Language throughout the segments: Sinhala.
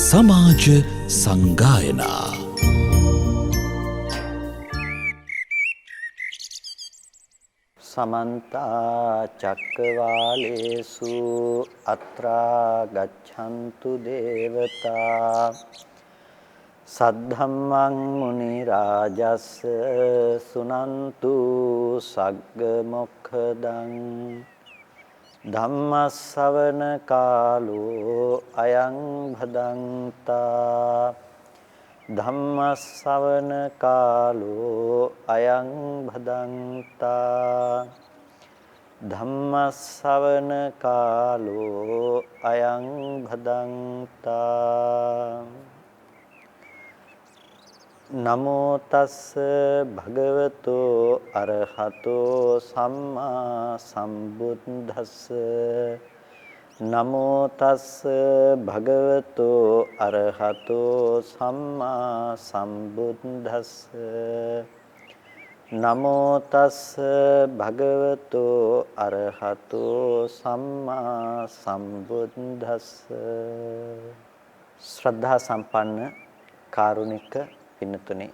සමාජ සංගායනා समन्त चक्रवालेषु अत्रा गच्छन्तु देवता सद्धम्मं मुनि राजस् सुनन्तु सग्ग मोक्षदं धम्मස්සවන කාලෝ අයං භදන්තා ධම්මස්සවන කාලෝ අයං භදන්තා ධම්මස්සවන කාලෝ අයං භදන්තා නමෝ තස්ස භගවතෝ අරහතෝ සම්මා සම්බුද්දස්ස නමෝ තස්ස භගවතෝ අරහතෝ සම්මා සම්බුද්දස්ස නමෝ තස්ස භගවතෝ අරහතෝ සම්මා සම්බුද්දස්ස ශ්‍රද්ධා සම්පන්න කාරුණික පින්නතුනි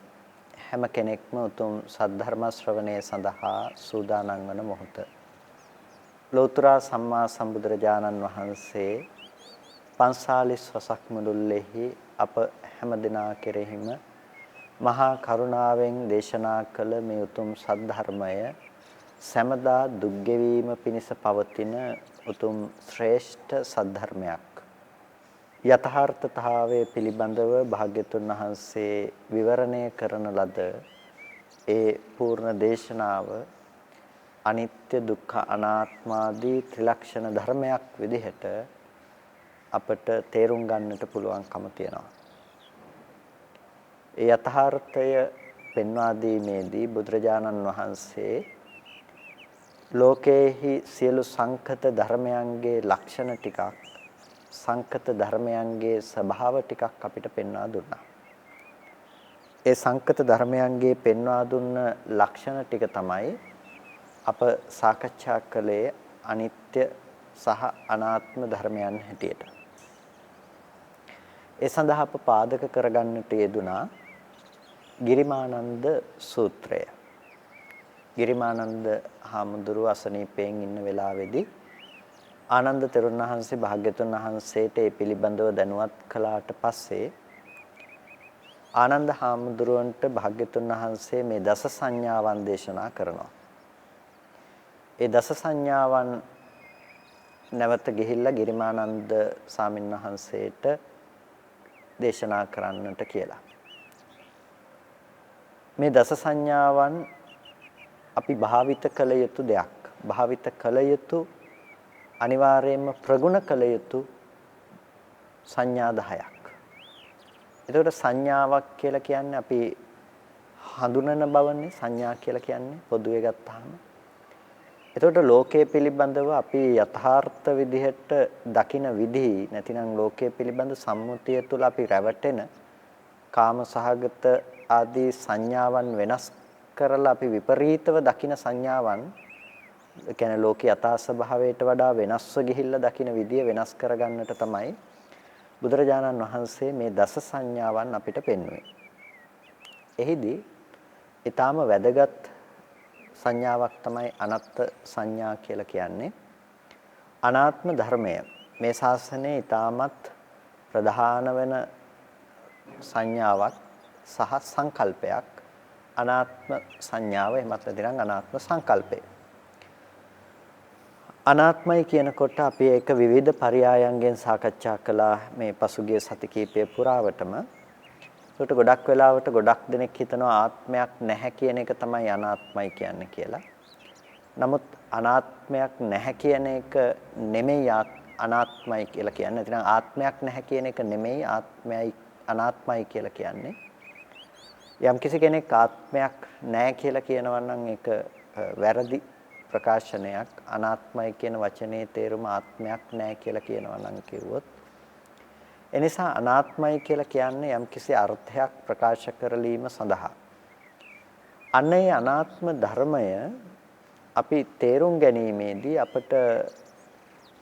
හැම කෙනෙක්ම උතුම් සද්ධර්ම ශ්‍රවණය සඳහා සූදානම් වන මොහොත ලෝතර සම්මා සම්බුදුරජාණන් වහන්සේ 45 වසක් මුළුල්ලේහි අප හැම දිනා කෙරෙහිම මහා කරුණාවෙන් දේශනා කළ මේ උතුම් සද්ධර්මය සෑමදා දුක් ගෙවීම පිණිස පවතින උතුම් ශ්‍රේෂ්ඨ සද්ධර්මයක් යථාර්ථතාවයේ පිළිබඳව භාග්‍යතුන් වහන්සේ විවරණය කරන ලද ඒ පූර්ණ දේශනාව අනිත්‍ය දුක්ඛ අනාත්මාදී ත්‍රිලක්ෂණ ධර්මයක් විදිහට අපට තේරුම් ගන්නට පුළුවන්කම තියෙනවා. ඒ යථාර්ථය පෙන්වා දීමේදී බුදුරජාණන් වහන්සේ ලෝකේහි සියලු සංකත ධර්මයන්ගේ ලක්ෂණ ටිකක් සංකත ධර්මයන්ගේ ස්වභාව ටිකක් අපිට පෙන්වා දුන්නා. ඒ සංකත ධර්මයන්ගේ පෙන්වා දුන්න ලක්ෂණ ටික තමයි අප සාකච්ඡා කළේ අනිත්‍ය සහ අනාත්ම ධර්මයන් හැටියට. ඒ සඳහා අප පාදක කරගන්නට යෙදුනා ගිරිමානන්ද සූත්‍රය. ගිරිමානන්ද හාමුදුරුව අසනීපයෙන් ඉන්න වෙලාවේදී ආනන්ද තෙරුන් වහන්සේ භාග්‍යතුන් වහන්සේට ඒ පිළිබඳව දැනුවත් කළාට පස්සේ ආනන්ද හාමුදුරුවන්ට භාග්‍යතුන් වහන්සේ මේ දස සංඥාවන් දේශනා කරනවා. ඒ දස සංඥාවන් නැවත ගිහිල්ලා ගිරිමානන්ද සාමින් වහන්සේට දේශනා කරන්නට කියලා. මේ දස සංඥාවන් අපි භාවිත කළ යුතු දෙයක්. භාවිත කළ යුතු අනිවාර්යයෙන්ම ප්‍රගුණ කළ යුතු සංඥා 10ක්. එතකොට සංඥාවක් කියලා කියන්නේ අපි හඳුනන බවනේ සංඥා කියලා කියන්නේ පොදුවේ ගත්තාම. එතකොට ලෝකයේ පිළිබඳව අපි යථාර්ථ විදිහට දකින විදිහ නැතිනම් ලෝකයේ පිළිබඳ සම්මුතිය තුළ අපි රැවටෙන කාම සහගත ආදී සංඥාවන් වෙනස් කරලා අපි විපරීතව දකින සංඥාවන් ඒ කියන්නේ ලෝකේ යථා ස්වභාවයට වඩා වෙනස්ව ගිහිල්ලා දකින විදිය වෙනස් කරගන්නට තමයි බුදුරජාණන් වහන්සේ මේ දස සංඥාවන් අපිට පෙන්වුවේ. එහිදී ඊටාම වැදගත් සංඥාවක් තමයි අනාත්ම සංඥා කියලා කියන්නේ. අනාත්ම ධර්මය මේ ශාසනයේ ඊටාමත් ප්‍රධාන වෙන සංඥාවක් සහ සංකල්පයක් අනාත්ම සංඥාව එමත් නැතිනම් අනාත්ම සංකල්පය. අනාත්මයි කියනකොට අපි ඒක විවිධ පරයයන්ගෙන් සාකච්ඡා කළා මේ පසුගිය සති කිහිපය පුරාවටම. ඒකට ගොඩක් වෙලාවට ගොඩක් දෙනෙක් හිතනවා ආත්මයක් නැහැ කියන එක තමයි අනාත්මයි කියන්නේ කියලා. නමුත් අනාත්මයක් නැහැ කියන එක නෙමෙයි අනාත්මයි කියලා කියන්නේ. නැත්නම් ආත්මයක් නැහැ කියන එක නෙමෙයි ආත්මයයි අනාත්මයි කියලා කියන්නේ. යම් කිසි කෙනෙක් ආත්මයක් නැහැ කියලා කියනවා නම් ඒක වැරදි ප්‍රකාශනයක්. අනාත්මයි කියන වචනේ තේරුම ආත්මයක් නැහැ කියලා කියනවා නම් කිව්වොත් එනිසා අනාත්මයි කියලා කියන්නේ යම්කිසි අර්ථයක් ප්‍රකාශ කරලීම සඳහා අනේ අනාත්ම ධර්මය අපි තේරුම් ගැනීමේදී අපට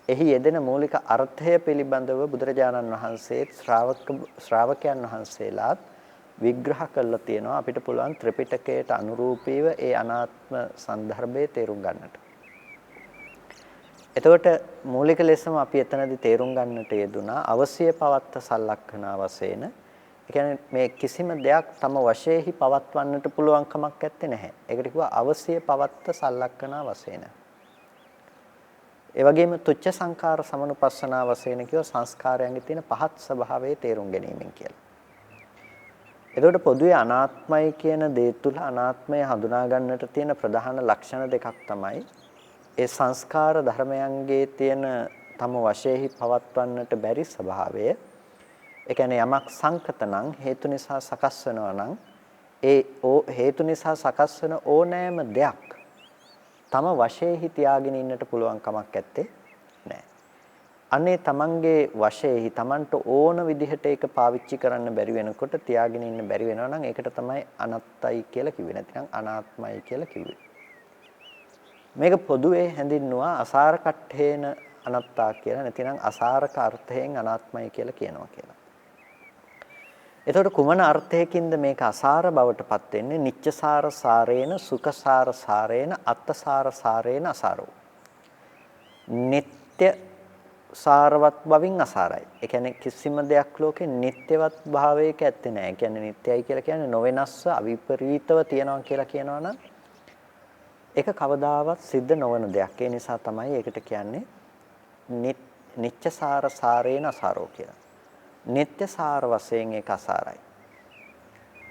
එහි යෙදෙන මූලික අර්ථය පිළිබඳව බුදුරජාණන් වහන්සේ ශ්‍රාවකයන් වහන්සේලාත් විග්‍රහ කරලා තියෙනවා. අපිට පුළුවන් ත්‍රිපිටකයට අනුරූපීව ඒ අනාත්ම સંદર્ભය තේරුම් ගන්නට. එතකොට මූලික ලෙසම අපි එතනදී තේරුම් ගන්නට යෙදුනා අවශ්‍ය පවත්ත සලක්ෂණ වශයෙන්. ඒ කියන්නේ මේ කිසිම දෙයක් තම වශයෙන්හි පවත්වන්නට පුළුවන් කමක් නැත්තේ නැහැ. ඒකට කිව්වා අවශ්‍ය පවත්ත සලක්ෂණ වශයෙන්. ඒ වගේම තුච්ඡ සංඛාර සමනුපස්සනා වශයෙන් කියව සංස්කාරයන්ගේ තියෙන පහත් ස්වභාවයේ තේරුම් ගැනීමෙන් කියලා. එතකොට පොදුවේ අනාත්මයි කියන දේ තුල අනාත්මය හඳුනා ගන්නට තියෙන ප්‍රධාන ලක්ෂණ දෙකක් තමයි ඒ සංස්කාර ධර්මයන්ගේ තියෙන තම වශයෙන්හි පවත්වන්නට බැරි ස්වභාවය. ඒ කියන්නේ යමක් සංකත නම් හේතු නිසා සකස් වෙනවා නම් ඒ හේතු නිසා සකස් වෙන ඕනෑම දෙයක් තම වශයෙන්හි තියාගෙන ඉන්නට පුළුවන් කමක් නැත්තේ නෑ. අනේ තමන්ගේ වශයෙන්හි තමන්ට ඕන විදිහට ඒක පාවිච්චි කරන්න බැරි වෙනකොට තියාගෙන ඉන්න බැරි වෙනවා නම් ඒකට තමයි අනත්තයි කියලා කිව්වේ. නැත්නම් අනාත්මයි කියලා කිව්වේ. මේක පොදුවේ හැඳින්නුවා අසාර කට්ඨේන අනත්තා කියලා. නැතිනම් අසාරක අර්ථයෙන් අනාත්මයි කියලා කියනවා කියලා. එතකොට කුමන අර්ථයකින්ද මේක අසාර බවටපත් වෙන්නේ? නිච්චසාර සාරේන සුඛසාර සාරේන අත්තසාර සාරේන අසාරෝ. නিত্য සාරවත් බවින් අසාරයි. ඒ කියන්නේ කිසිම දෙයක් ලෝකේ නිට්ටයවත් භාවයක ඇත්තේ නැහැ. ඒ කියන්නේ නිට්ටයයි කියලා කියන්නේ නොවෙනස්ව අවිපරීතව තියනවා කියලා කියනවා නම් ඒක කවදාවත් සිද්ධ නොවන දෙයක්. ඒ නිසා තමයි ඒකට කියන්නේ නිච්චසාර සාරේන අසාරෝ කියලා. නිත්‍ය සාර වශයෙන් ඒක අසාරයි.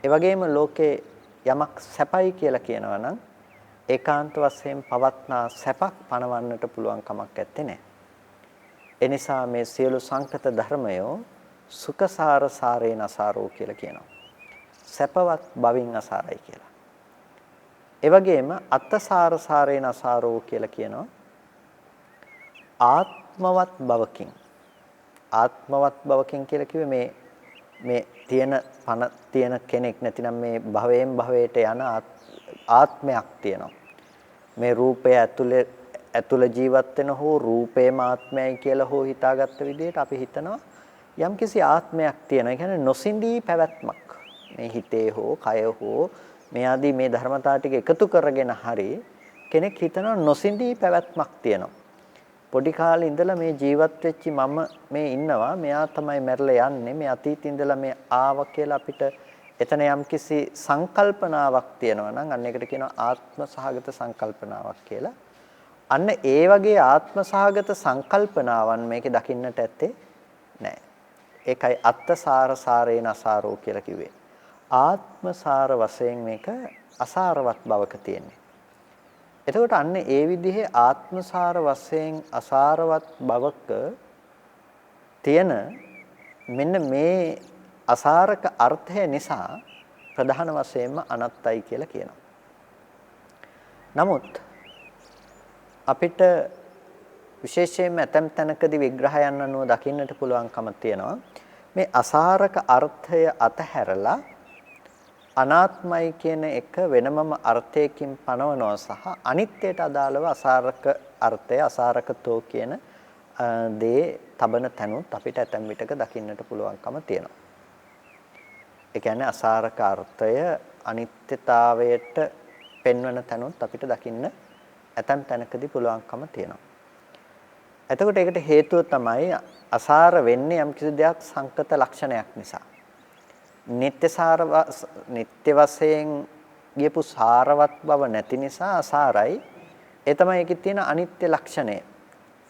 ඒ වගේම ලෝකේ යමක් සැපයි කියලා කියනවා නම් ඒකාන්ත වශයෙන් පවත්නා සැපක් පණවන්නට පුළුවන් කමක් නැත්තේ නෑ. ඒ නිසා මේ සියලු සංකත ධර්මයෝ සුඛසාර සාරේන අසාරෝ කියලා කියනවා. සැපවත් බවින් අසාරයි කියලා. ඒ වගේම අත්තසාර සාරේන අසාරෝ කියලා කියනවා. ආත්මවත් බවකින් ආත්මවත් බවකින් කියලා කිව්වේ මේ තියෙන කෙනෙක් නැතිනම් මේ භවයෙන් භවයට යන ආත්මයක් තියෙනවා. මේ රූපය ඇතුළ ජීවත් වෙන හෝ රූපේම ආත්මයයි කියලා හෝ හිතාගත්ත විදිහට අපි හිතනවා යම්කිසි ආත්මයක් තියෙනවා. ඒ කියන්නේ නොසිඳී පැවැත්මක්. මේ හිතේ හෝ කය හෝ මේ ආදී මේ ධර්මතා ටික එකතු කරගෙන හරි කෙනෙක් හිතනවා නොසිඳී පැවැත්මක් තියෙනවා. පොඩි කාලේ ඉඳලා මේ ජීවත් වෙච්ච මම මේ ඉන්නවා මෙයා තමයි මැරලා යන්නේ මේ අතීතේ ඉඳලා මේ ආව කියලා අපිට එතන යම්කිසි සංකල්පනාවක් තියෙනවා නම් අන්න ඒකට කියනවා ආත්ම සහගත සංකල්පනාවක් කියලා. අන්න ඒ වගේ ආත්ම සහගත සංකල්පනාවන් මේකේ දකින්නට ඇත්තේ නැහැ. ඒකයි අත්තසාර සාරේන අසාරෝ කියලා කිව්වේ. ආත්ම සාර වශයෙන් මේක අසාරවත් බවක තියෙන්නේ. එතකොට අන්න ඒ විදිහේ ආත්මසාර වශයෙන් අසාරවත් බවක තියෙන මෙන්න මේ අසාරක අර්ථය නිසා ප්‍රධාන වශයෙන්ම අනත්තයි කියලා කියනවා. නමුත් අපිට විශේෂයෙන්ම ඇතම් තැනකදී විග්‍රහයන් අනුව දකින්නට පුළුවන්කම තියෙනවා මේ අසාරක අර්ථය අතහැරලා අනාත්මයි කියන එක වෙනමම අර්ථයකින් පනවනවා සහ අනිත්‍යයට අදාළව අසාරක අර්ථය අසාරකතෝ කියන දේ තබන තැනුත් අපිට ඇතැම් විටක දකින්නට පුළුවන්කම තියෙනවා. ඒ කියන්නේ අසාරක අර්ථය අනිත්‍යතාවයට පෙන්වන තැනුත් අපිට දකින්න ඇතැම් තැනකදී පුළුවන්කම තියෙනවා. එතකොට ඒකට හේතුව තමයි අසාර වෙන්නේ යම්කිසි දෙයක් සංකත ලක්ෂණයක් නිසා. නිත්‍ය වශයෙන් ගියපු සාරවත් බව නැති නිසා අසාරයි. ඒ තමයි ඒකේ තියෙන අනිත්‍ය ලක්ෂණය.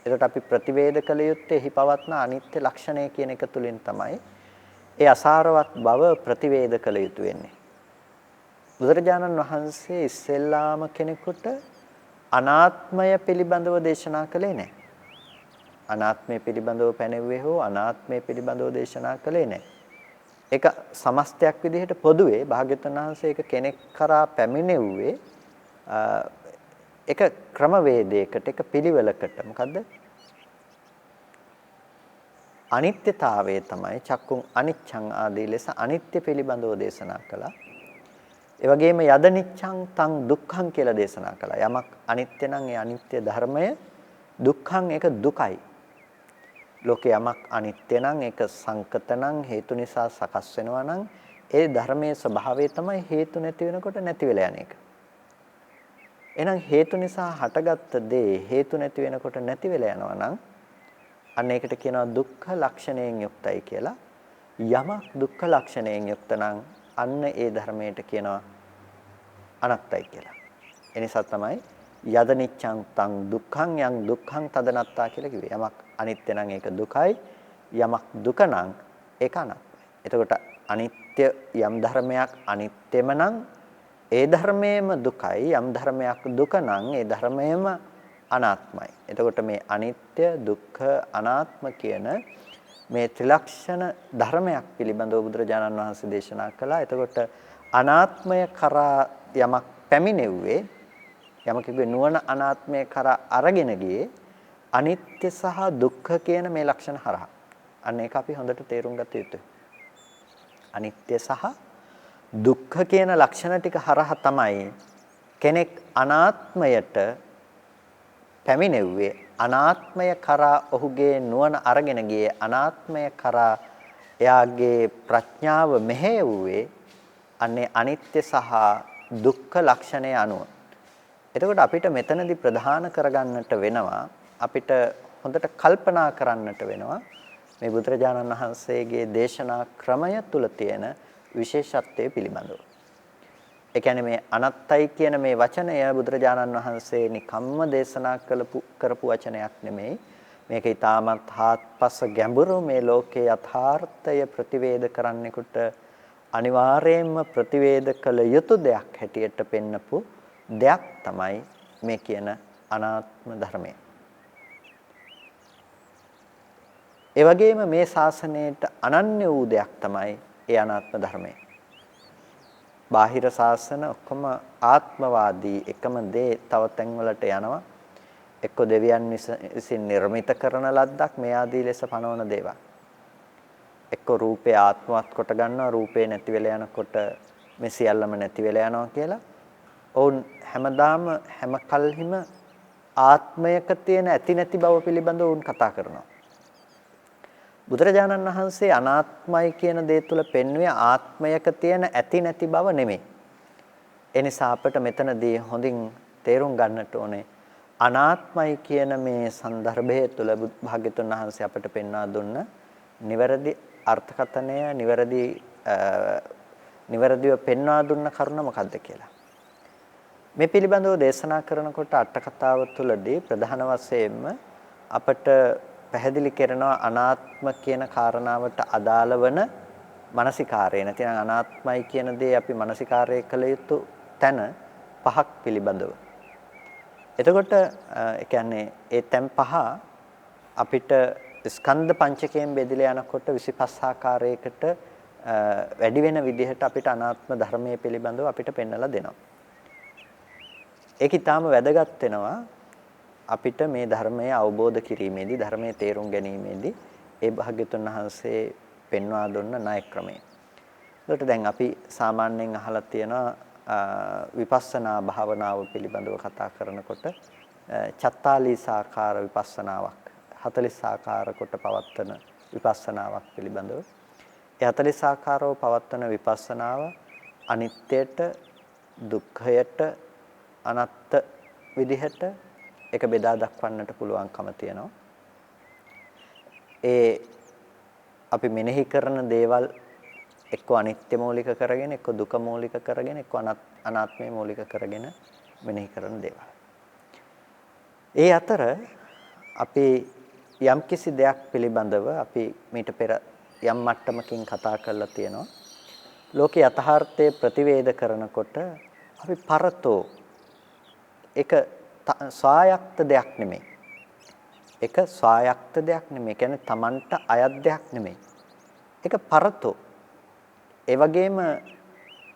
ඒකට අපි ප්‍රතිවේද කළ යුත්තේ එහි පවත්න අනිත්‍ය ලක්ෂණය කියන එක තුලින් තමයි ඒ අසාරවත් බව ප්‍රතිවේද කළ යුතු වෙන්නේ. බුදුරජාණන් වහන්සේ ඉස්සෙල්ලාම කෙනෙකුට අනාත්මය පිළිබඳව දේශනා කළේ නැහැ. අනාත්මය පිළිබඳව පැනෙව්වේ හෝ අනාත්මය පිළිබඳව දේශනා කළේ නැහැ. ඒක සමස්තයක් විදිහට පොදුවේ භාග්‍යවතුන් වහන්සේ ඒක කෙනෙක් කරා පැමිණෙව්වේ ඒක ක්‍රමවේදයකට ඒක පිළිවෙලකට මොකද්ද අනිත්‍යතාවය තමයි චක්කුන් අනිච්ඡං ආදී ලෙස අනිත්‍ය පිළිබඳව දේශනා කළා. ඒ වගේම යද නිච්ඡං තං දුක්ඛං කියලා දේශනා කළා. යමක් අනිත්‍ය නම් ඒ අනිත්‍ය ධර්මය දුක්ඛං ඒක දුකයි. ලෝකේ යමක් අනිත්‍ය නම් ඒක සංකත නම් හේතු නිසා සකස් වෙනවා නම් ඒ ධර්මයේ ස්වභාවය තමයි හේතු නැති වෙනකොට නැති වෙලා යන එක. එහෙනම් හේතු නිසා හටගත්ත දේ හේතු නැති වෙනකොට නැති වෙලා යනවා නම් අන්න ඒකට කියනවා දුක්ඛ ලක්ෂණයෙන් යුක්තයි කියලා. යමක් දුක්ඛ ලක්ෂණයෙන් යුක්ත නම් අන්න ඒ ධර්මයට කියනවා අනත්තයි කියලා. ඒ නිසා තමයි යද නිච්ඡං තං දුක්ඛං යං දුක්ඛං තදනත්තා කියලා කිව්වේ. යමක් අනිත්‍ය නම් ඒක දුකයි. යමක් දුක නම් ඒක අනාත්මයි. එතකොට අනිත්‍ය යම් ධර්මයක් අනිත්‍යම නම් ඒ ධර්මයේම දුකයි. යම් ධර්මයක් දුක නම් ඒ ධර්මයේම අනාත්මයි. එතකොට මේ අනිත්‍ය දුක්ඛ අනාත්ම කියන මේ ත්‍රිලක්ෂණ ධර්මයක් පිළිබඳව බුදුරජාණන් වහන්සේ දේශනා කළා. එතකොට අනාත්මය කරා යමක් පැමිණෙව්වේ යමකෙකුගේ නුවණ අනාත්මය කරා අරගෙන ගියේ අනිත්‍ය සහ දුක්ඛ කියන මේ ලක්ෂණ හරහා. අන්න ඒක අපි හොඳට තේරුම් ගත යුතුයි. අනිත්‍ය සහ දුක්ඛ කියන ලක්ෂණ ටික හරහා තමයි කෙනෙක් අනාත්මයට පැමිණෙව්වේ. අනාත්මය කරා ඔහුගේ නුවණ අරගෙන ගියේ අනාත්මය කරා එයාගේ ප්‍රඥාව මෙහෙයුවේ අන්නේ අනිත්‍ය සහ දුක්ඛ ලක්ෂණය අනුව. එතකොට අපිට මෙතනදී ප්‍රධාන කරගන්නට වෙනවා අපිට හොඳට කල්පනා කරන්නට වෙනවා මේ බුදුරජාණන් වහන්සේගේ දේශනා ක්‍රමය තුල තියෙන විශේෂත්වය පිළිබඳව. ඒ කියන්නේ මේ අනත්තයි කියන මේ වචනය බුදුරජාණන් වහන්සේ නිකම්ම දේශනා කරපු වචනයක් නෙමෙයි. මේක ඊටමත් හාත්පස ගැඹුරු මේ ලෝකේ යථාර්ථය ප්‍රතිවේද කරන්නෙකුට අනිවාර්යයෙන්ම ප්‍රතිවේද කළ යුතු දෙයක් හැටියට පෙන්නපු දෙයක් තමයි මේ කියන අනාත්ම ධර්මය. ඒ වගේම මේ ශාසනයට අනන්‍ය වූ දෙයක් තමයි ඒ අනාත්ම ධර්මය. බාහිර ශාසන ඔක්කොම ආත්මවාදී එකම දේ තව තැන්වලට යනවා. එක්ක දෙවියන් විසින් නිර්මිත කරන ලද්දක් මේ ආදී ලෙස පනවන දේවල්. එක්ක රූපේ ආත්මවත් කොට ගන්නවා රූපේ නැති වෙලා යනකොට මේ සියල්ලම නැති වෙලා යනවා කියලා. ඔවුන් හැමදාම හැම කල්හිම ආත්මයක තියෙන ඇති නැති බව පිළිබඳව උන් කතා කරනවා. බුදුරජාණන් වහන්සේ අනාත්මයි කියන දේ තුල පෙන්වුවේ ආත්මයක තියෙන ඇති නැති බව නෙමෙයි. ඒ නිසා අපිට මෙතනදී හොඳින් තේරුම් ගන්නට ඕනේ අනාත්මයි කියන මේ સંદર્ભය තුල භාග්‍යතුන් වහන්සේ අපිට පෙන්වා දුන්න නිවැරදි අර්ථකථනය නිවැරදිව පෙන්වා දුන්න කරුණ මොකක්ද කියලා. මේ පිළිබඳව දේශනා කරනකොට අට කතාව තුළදී ප්‍රධාන වශයෙන්ම අපට පැහැදිලි කරනවා අනාත්ම කියන කාරණාවට අදාළ වන මානසිකාරය. නැතිනම් අනාත්මයි කියන දේ අපි මානසිකාරය කළ යුතු තැන පහක් පිළිබඳව. එතකොට ඒ කියන්නේ ඒ තැන් පහ අපිට ස්කන්ධ පංචකයෙන් බෙදලා යනකොට 25 ආකාරයකට වැඩි වෙන විදිහට අපිට අනාත්ම ධර්මයේ පිළිබඳව අපිට පෙන්වලා දෙනවා. ඒක ඊටාම වැදගත් වෙනවා අපිට මේ ධර්මය අවබෝධ කිරීමේදී ධර්මයේ තේරුම් ගැනීමේදී ඒ භාග්‍යතුන් වහන්සේ පෙන්වා දුන්න ණය ක්‍රමය. ඒකට දැන් අපි සාමාන්‍යයෙන් අහලා තියෙනවා විපස්සනා භාවනාව පිළිබඳව කතා කරනකොට 44 ආකාර විපස්සනාවක් 40 ආකාර කොට පවත්වන විපස්සනාවක් පිළිබඳව. ඒ 40 ආකාරව පවත්වන විපස්සනාව අනිත්‍යයට දුක්ඛයට අනාත්ත විදිහට ඒක බෙදා දක්වන්නට පුළුවන්කම තියෙනවා. ඒ අපි මෙනෙහි කරන දේවල් එක්ක අනිත්‍ය මූලික කරගෙන එක්ක දුක මූලික කරගෙන එක්ක අනාත්මය මූලික කරගෙන මෙනෙහි කරන දේවල්. ඒ අතර අපි යම්කිසි දෙයක් පිළිබඳව අපි මීට පෙර යම් මට්ටමකින් කතා කරලා තියෙනවා. ලෝකේ යථාර්ථයේ ප්‍රතිවේද කරනකොට අපි පරතෝ ඒක ස්වායක්ත දෙයක් නෙමෙයි. ඒක ස්වායක්ත දෙයක් නෙමෙයි. කියන්නේ Tamanට අයත් දෙයක් නෙමෙයි. ඒක පරතෝ. ඒ වගේම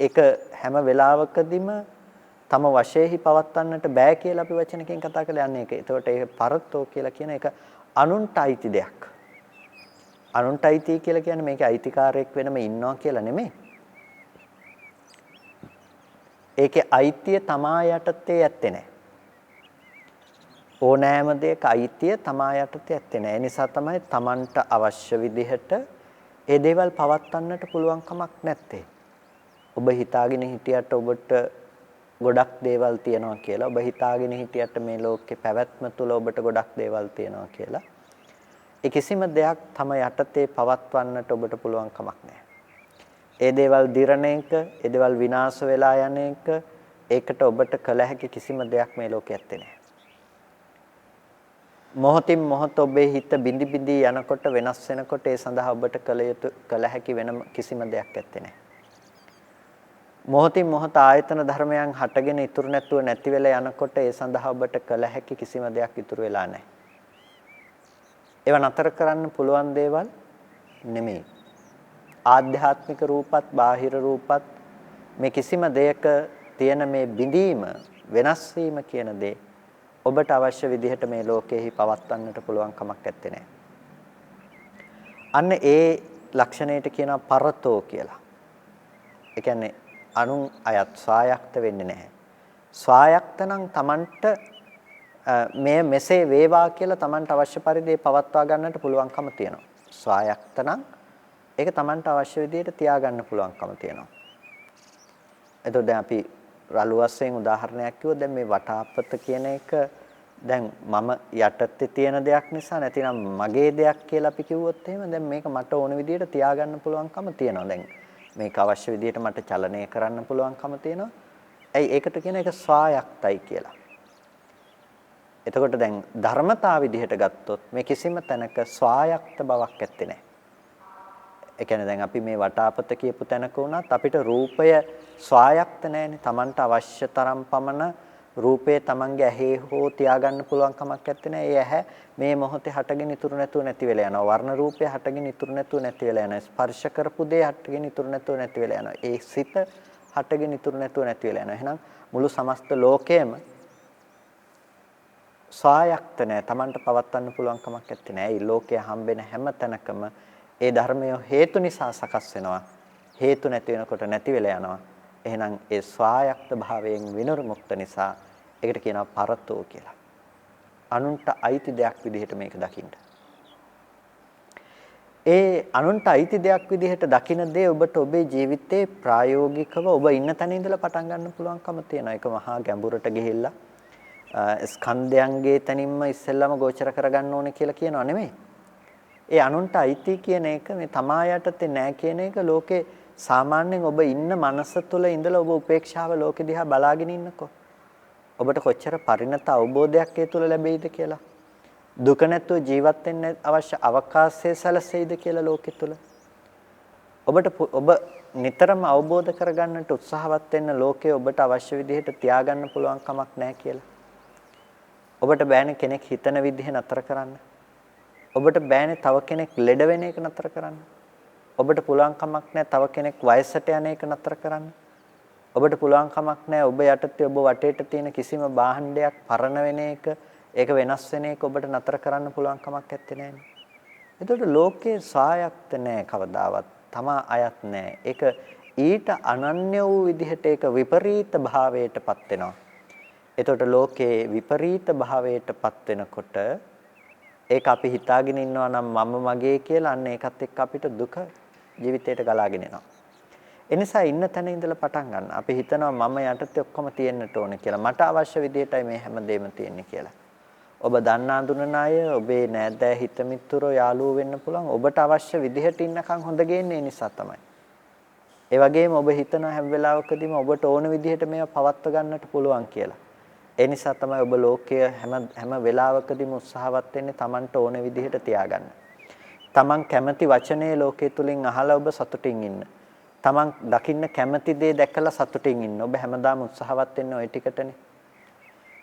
ඒක හැම වෙලාවකදීම තම වශයෙන්හි පවත්වන්නට බෑ කියලා අපි වචනකින් කතා කරලා යන්නේ ඒක. ඒතකොට ඒක පරතෝ කියලා කියන එක අනුන්ට අයිති දෙයක්. අනුන්ට අයිති කියලා කියන්නේ මේකේ අයිතිකාරයෙක් වෙනම ඉන්නවා කියලා නෙමෙයි. ඒකේ අයිතිය තමා යටතේ ඇත්තේ නැහැ. ඕනෑම දෙයක අයිතිය තමා යටතේ ඇත්තේ නැහැ. ඒ නිසා තමයි Tamanට අවශ්‍ය විදිහට ඒ දේවල් පවත්වන්නට පුළුවන් කමක් නැත්තේ. ඔබ හිතාගෙන හිටියට ඔබට ගොඩක් දේවල් තියෙනවා කියලා. ඔබ හිතාගෙන හිටියට මේ ලෝකේ පැවැත්ම තුල ඔබට ගොඩක් දේවල් තියෙනවා කියලා. ඒ කිසිම දෙයක් තම යටතේ පවත්වන්නට ඔබට පුළුවන් කමක් නැහැ. ඒ දේවල් දිරණ එක, ඒ දේවල් විනාශ වෙලා යන එක, ඒකට ඔබට කළ හැකි කිසිම දෙයක් මේ ලෝකේ ඇත්තේ නැහැ. මොහොතින් මොහොත ඔබේ හිත බිඳි බිඳි යනකොට වෙනස් වෙනකොට ඒ සඳහා ඔබට කළ හැකි වෙන කිසිම දෙයක් ඇත්තේ නැහැ. මොහොතින් මොහොත ආයතන ධර්මයන් හටගෙන ඉතුරු නැතුව නැති වෙලා යනකොට ඒ සඳහා ඔබට කළ හැකි කිසිම දෙයක් ඉතුරු වෙලා නැහැ. ඒවා නතර කරන්න පුළුවන් දේවල් නෙමෙයි. ආධ්‍යාත්මික රූපත් බාහිර රූපත් මේ කිසිම දෙයක තියෙන මේ බිඳීම වෙනස් වීම කියන දේ ඔබට අවශ්‍ය විදිහට මේ ලෝකෙහි පවත්වන්නට පුළුවන් කමක් නැත්තේ නෑ. අන්න ඒ ලක්ෂණයට කියනවා පරතෝ කියලා. ඒ කියන්නේ අනුන් අයත් ස්වායක්ත වෙන්නේ නැහැ. ස්වායක්ත නම් Tamanට මේ මෙසේ වේවා කියලා Tamanට අවශ්‍ය පරිදි පවත්වා ගන්නට පුළුවන්කම තියෙනවා. ස්වායක්ත නම් ඒක Tamanට අවශ්‍ය විදිහට තියාගන්න පුළුවන්කම තියෙනවා. එතකොට දැන් අපි රළු වශයෙන් උදාහරණයක් කිව්වොත් දැන් මේ වටාපත කියන එක දැන් මම යටතේ තියෙන දෙයක් නිසා නැතිනම් මගේ දෙයක් කියලා අපි කිව්වොත් එහෙම දැන් මේක මට ඕන විදිහට තියාගන්න පුළුවන්කම තියෙනවා. දැන් මේක අවශ්‍ය විදිහට මට චලනය කරන්න පුළුවන්කම තියෙනවා. ඇයි ඒකට කියන එක ස්වායක්තයි කියලා. එතකොට දැන් ධර්මතාව විදිහට ගත්තොත් මේ කිසිම තැනක ස්වායක්ත බවක් ඇත්තේ නැහැ. ඒ කියන්නේ දැන් අපි මේ වටාපත කියපු තැනක වුණත් අපිට රූපය ස්වායක්ත නැහැනේ. Tamanට අවශ්‍ය තරම් පමණ රූපය Tamanගේ ඇහි හෝ තියාගන්න පුළුවන් කමක් නැත්තේ නෑ. ඒ ඇහැ මේ මොහොතේ හටගෙන ඉතුරු නැතුව නැති වෙලා යනවා. වර්ණ රූපය හටගෙන ඉතුරු නැතුව නැති වෙලා යනවා. ස්පර්ශ කරපු දේ හටගෙන ඉතුරු නැතුව නැති වෙලා යනවා. ඒ සිත හටගෙන ඉතුරු නැතුව නැති වෙලා යනවා. එහෙනම් මුළු සමස්ත ලෝකයම ස්වායක්ත නෑ. Tamanට පවත්වන්න පුළුවන් කමක් නැත්තේ නෑ. ඒ ලෝකයේ හම්බෙන හැම තැනකම ඒ ධර්මය හේතු නිසා සකස් වෙනවා. හේතු නැති වෙනකොට නැති වෙලා යනවා. එහෙනම් ඒ ස්වායක්ත භාවයෙන් විනිර්මුක්ත නිසා ඒකට කියනවා පරතෝ කියලා. අනුන්ට අයිති දෙයක් විදිහට මේක දකින්න. ඒ අනුන්ට අයිති දෙයක් විදිහට දකින දේ ඔබට ඔබේ ජීවිතේ ප්‍රායෝගිකව ඔබ ඉන්න තැන ඉඳලා පටන් ගන්න පුළුවන්කම තියෙනවා. ඒක මහා ගැඹුරට ගිහිල්ලා ස්කන්ධයන්ගේ තනින්ම ඉස්සෙල්ලාම ගෝචර කරගන්න ඕනේ කියලා කියනවා නෙමෙයි. ඒ අනුන්ට අයිති කියන එක මේ තමා යටතේ නෑ කියන එක ලෝකේ සාමාන්‍යයෙන් ඔබ ඉන්න මනස තුළ ඉඳලා ඔබ උපේක්ෂාව ලෝකෙ දිහා බලාගෙන ඉන්නකෝ ඔබට කොච්චර පරිණත අවබෝධයක් ඒ තුළ ලැබෙයිද කියලා දුක නැතුව ජීවත් වෙන්න අවශ්‍ය අවකාශය සැලසෙයිද කියලා ලෝකෙ තුළ ඔබ නිතරම අවබෝධ කරගන්නට උත්සාහවත් වෙන්න ලෝකේ ඔබට අවශ්‍ය විදිහට තියාගන්න පුළුවන් කමක් නැහැ කියලා ඔබට බෑනේ කෙනෙක් හිතන විදිහ නතර කරන්න ඔබට බෑනේ තව කෙනෙක් ලෙඩ වෙන එක නතර කරන්න. ඔබට පුළුවන් කමක් නැහැ තව කෙනෙක් වයසට යන එක නතර කරන්න. ඔබට පුළුවන් කමක් නැහැ ඔබ යටතේ ඔබ වටේට තියෙන කිසිම භාණ්ඩයක් පරණ වෙන එක, ඒක වෙනස් වෙන එක ඔබට නතර කරන්න පුළුවන් කමක් නැත්තේ නෑනේ. එතකොට ලෝකේ සායක්ත නැහැ කවදාවත්. තමා අයත් නැහැ. ඒක ඊට අනන්‍ය වූ විදිහට ඒක විපරීත භාවයටපත් වෙනවා. එතකොට ලෝකේ විපරීත භාවයටපත් වෙනකොට ඒක අපි හිතාගෙන ඉන්නවා නම් මම මගේ කියලා අන්න ඒකත් එක්ක අපිට දුක ජීවිතයට ගලාගෙන එනවා. ඒ නිසා ඉන්න තැන ඉඳලා පටන් ගන්න. අපි හිතනවා මම යටතේ ඔක්කොම තියෙන්නට ඕනේ කියලා. මට අවශ්‍ය විදිහටයි මේ හැමදේම තියෙන්නේ කියලා. ඔබ දන්නා දුන්නන අය, ඔබේ නෑදෑ හිත මිතුරෝ යාළුවෝ වෙන්න පුළුවන්. ඔබට අවශ්‍ය විදිහට ඉන්නකම් හොඳ ගේන්නේ ඒ නිසා තමයි. ඒ වගේම ඔබ හිතන හැම වෙලාවකදීම ඔබට ඕන විදිහට මේවා පවත්ව ගන්නට පුළුවන් කියලා. ඒ නිසා තමයි ඔබ ලෝකයේ හැම වෙලාවකදීම උත්සාහවත් වෙන්නේ Tamanට ඕන විදිහට තියාගන්න. Taman කැමති වචනේ ලෝකයේ තුලින් අහලා ඔබ සතුටින් ඉන්න. Taman දකින්න කැමති දේ දැකලා සතුටින් ඉන්න. ඔබ හැමදාම උත්සාහවත් වෙන්නේ ওই ටිකටනේ.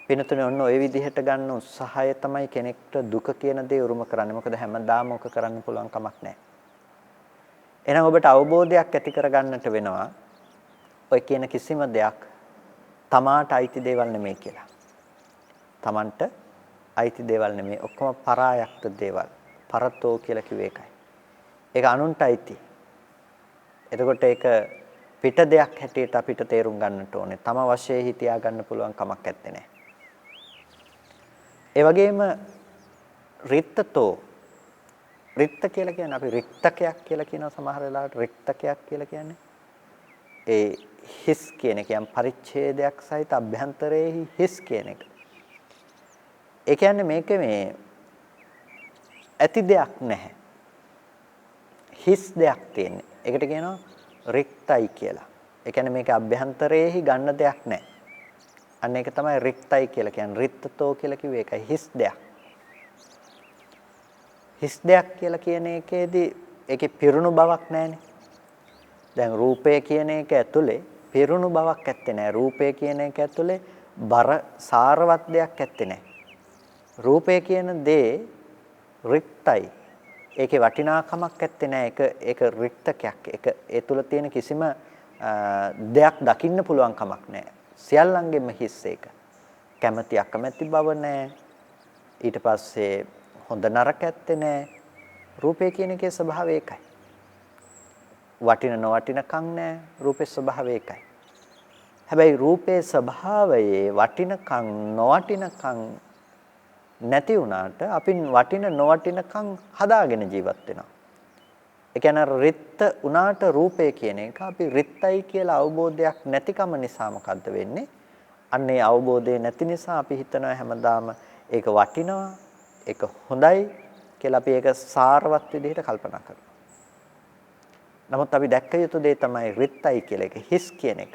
පිනතුනේ ඔන්න ওই විදිහට ගන්න උත්සාහය තමයි කෙනෙක්ට දුක කියන දේ උරුම කරන්නේ. මොකද හැමදාම ඔක කරන්න පුළුවන් කමක් නැහැ. එහෙනම් ඔබට අවබෝධයක් ඇති කරගන්නට වෙනවා. ඔය කියන කිසිම දෙයක් තමාට අයිති දේවල් නෙමෙයි කියලා. තමන්ට අයිති දේවල් නෙමෙයි. ඔක්කොම පරායක්ත දේවල්. පරතෝ කියලා කිව්වේ ඒකයි. ඒක අනුන්ට අයිති. එතකොට ඒක පිට දෙයක් හැටියට අපිට තේරුම් ගන්නට ඕනේ. තම වශයෙන් හිතියා ගන්න පුළුවන් කමක් නැත්තේ නෑ. ඒ වගේම රිත්තතෝ රිත්ත කියලා කියන්නේ අපි රික්තකයක් කියලා කියනවා සමහර වෙලාවට රික්තකයක් කියලා කියන්නේ. ඒ හිස් කියන එක යම් පරිච්ඡේදයක් සහිත අභ්‍යන්තරයේ හිස් කියන එක. ඒ කියන්නේ මේක මේ ඇති දෙයක් නැහැ. හිස් දෙයක් තියෙන්නේ. ඒකට කියනවා රික්තයි කියලා. ඒ කියන්නේ මේක අභ්‍යන්තරයේ ගන්න දෙයක් නැහැ. අන්න ඒක තමයි රික්තයි කියලා කියන්නේ. රිත්තතෝ කියලා කිව්වේ ඒකයි හිස් දෙයක්. හිස් දෙයක් කියලා කියන එකේදී ඒකේ පිරුණු බවක් නැහැනේ. දැන් රූපය කියන එක ඇතුලේ පිරුණු බවක් ඇත්තේ නැහැ. රූපය කියන එක ඇතුලේ බර සාරවත් දෙයක් ඇත්තේ නැහැ. රූපය කියන දේ රික්තයි. ඒකේ වටිනාකමක් ඇත්තේ නැහැ. ඒක රික්තකයක්. ඒක ඒ තුල තියෙන කිසිම දෙයක් දකින්න පුළුවන් කමක් නැහැ. සියල්ලංගෙම හිස් ඒක. කැමැති අකමැති බව නැහැ. ඊට පස්සේ හොඳ නරක ඇත්තේ නැහැ. රූපය කියන එකේ ස්වභාවය ඒකයි. වටින නොවටිනකම් නැහැ. රූපේ ස්වභාවය ඒකයි. හැබැයි රූපේ ස්වභාවයේ වටිනකම් නොවටිනකම් නැති වුණාට අපි වටින නොවටිනකම් හදාගෙන ජීවත් වෙනවා. ඒ කියන්නේ රිත්ත උනාට රූපය කියන එක අපි රිත්තයි කියලා අවබෝධයක් නැතිකම නිසා මොකද්ද වෙන්නේ? අන්න ඒ අවබෝධය නැති නිසා අපි හිතනවා හැමදාම ඒක වටිනවා, ඒක හොඳයි කියලා අපි ඒක සාරවත් විදිහට කල්පනා කරනවා. නමුත් අපි දැක්ක යුතු දේ තමයි රිත්තයි කියලා එක හිස් කියන එක.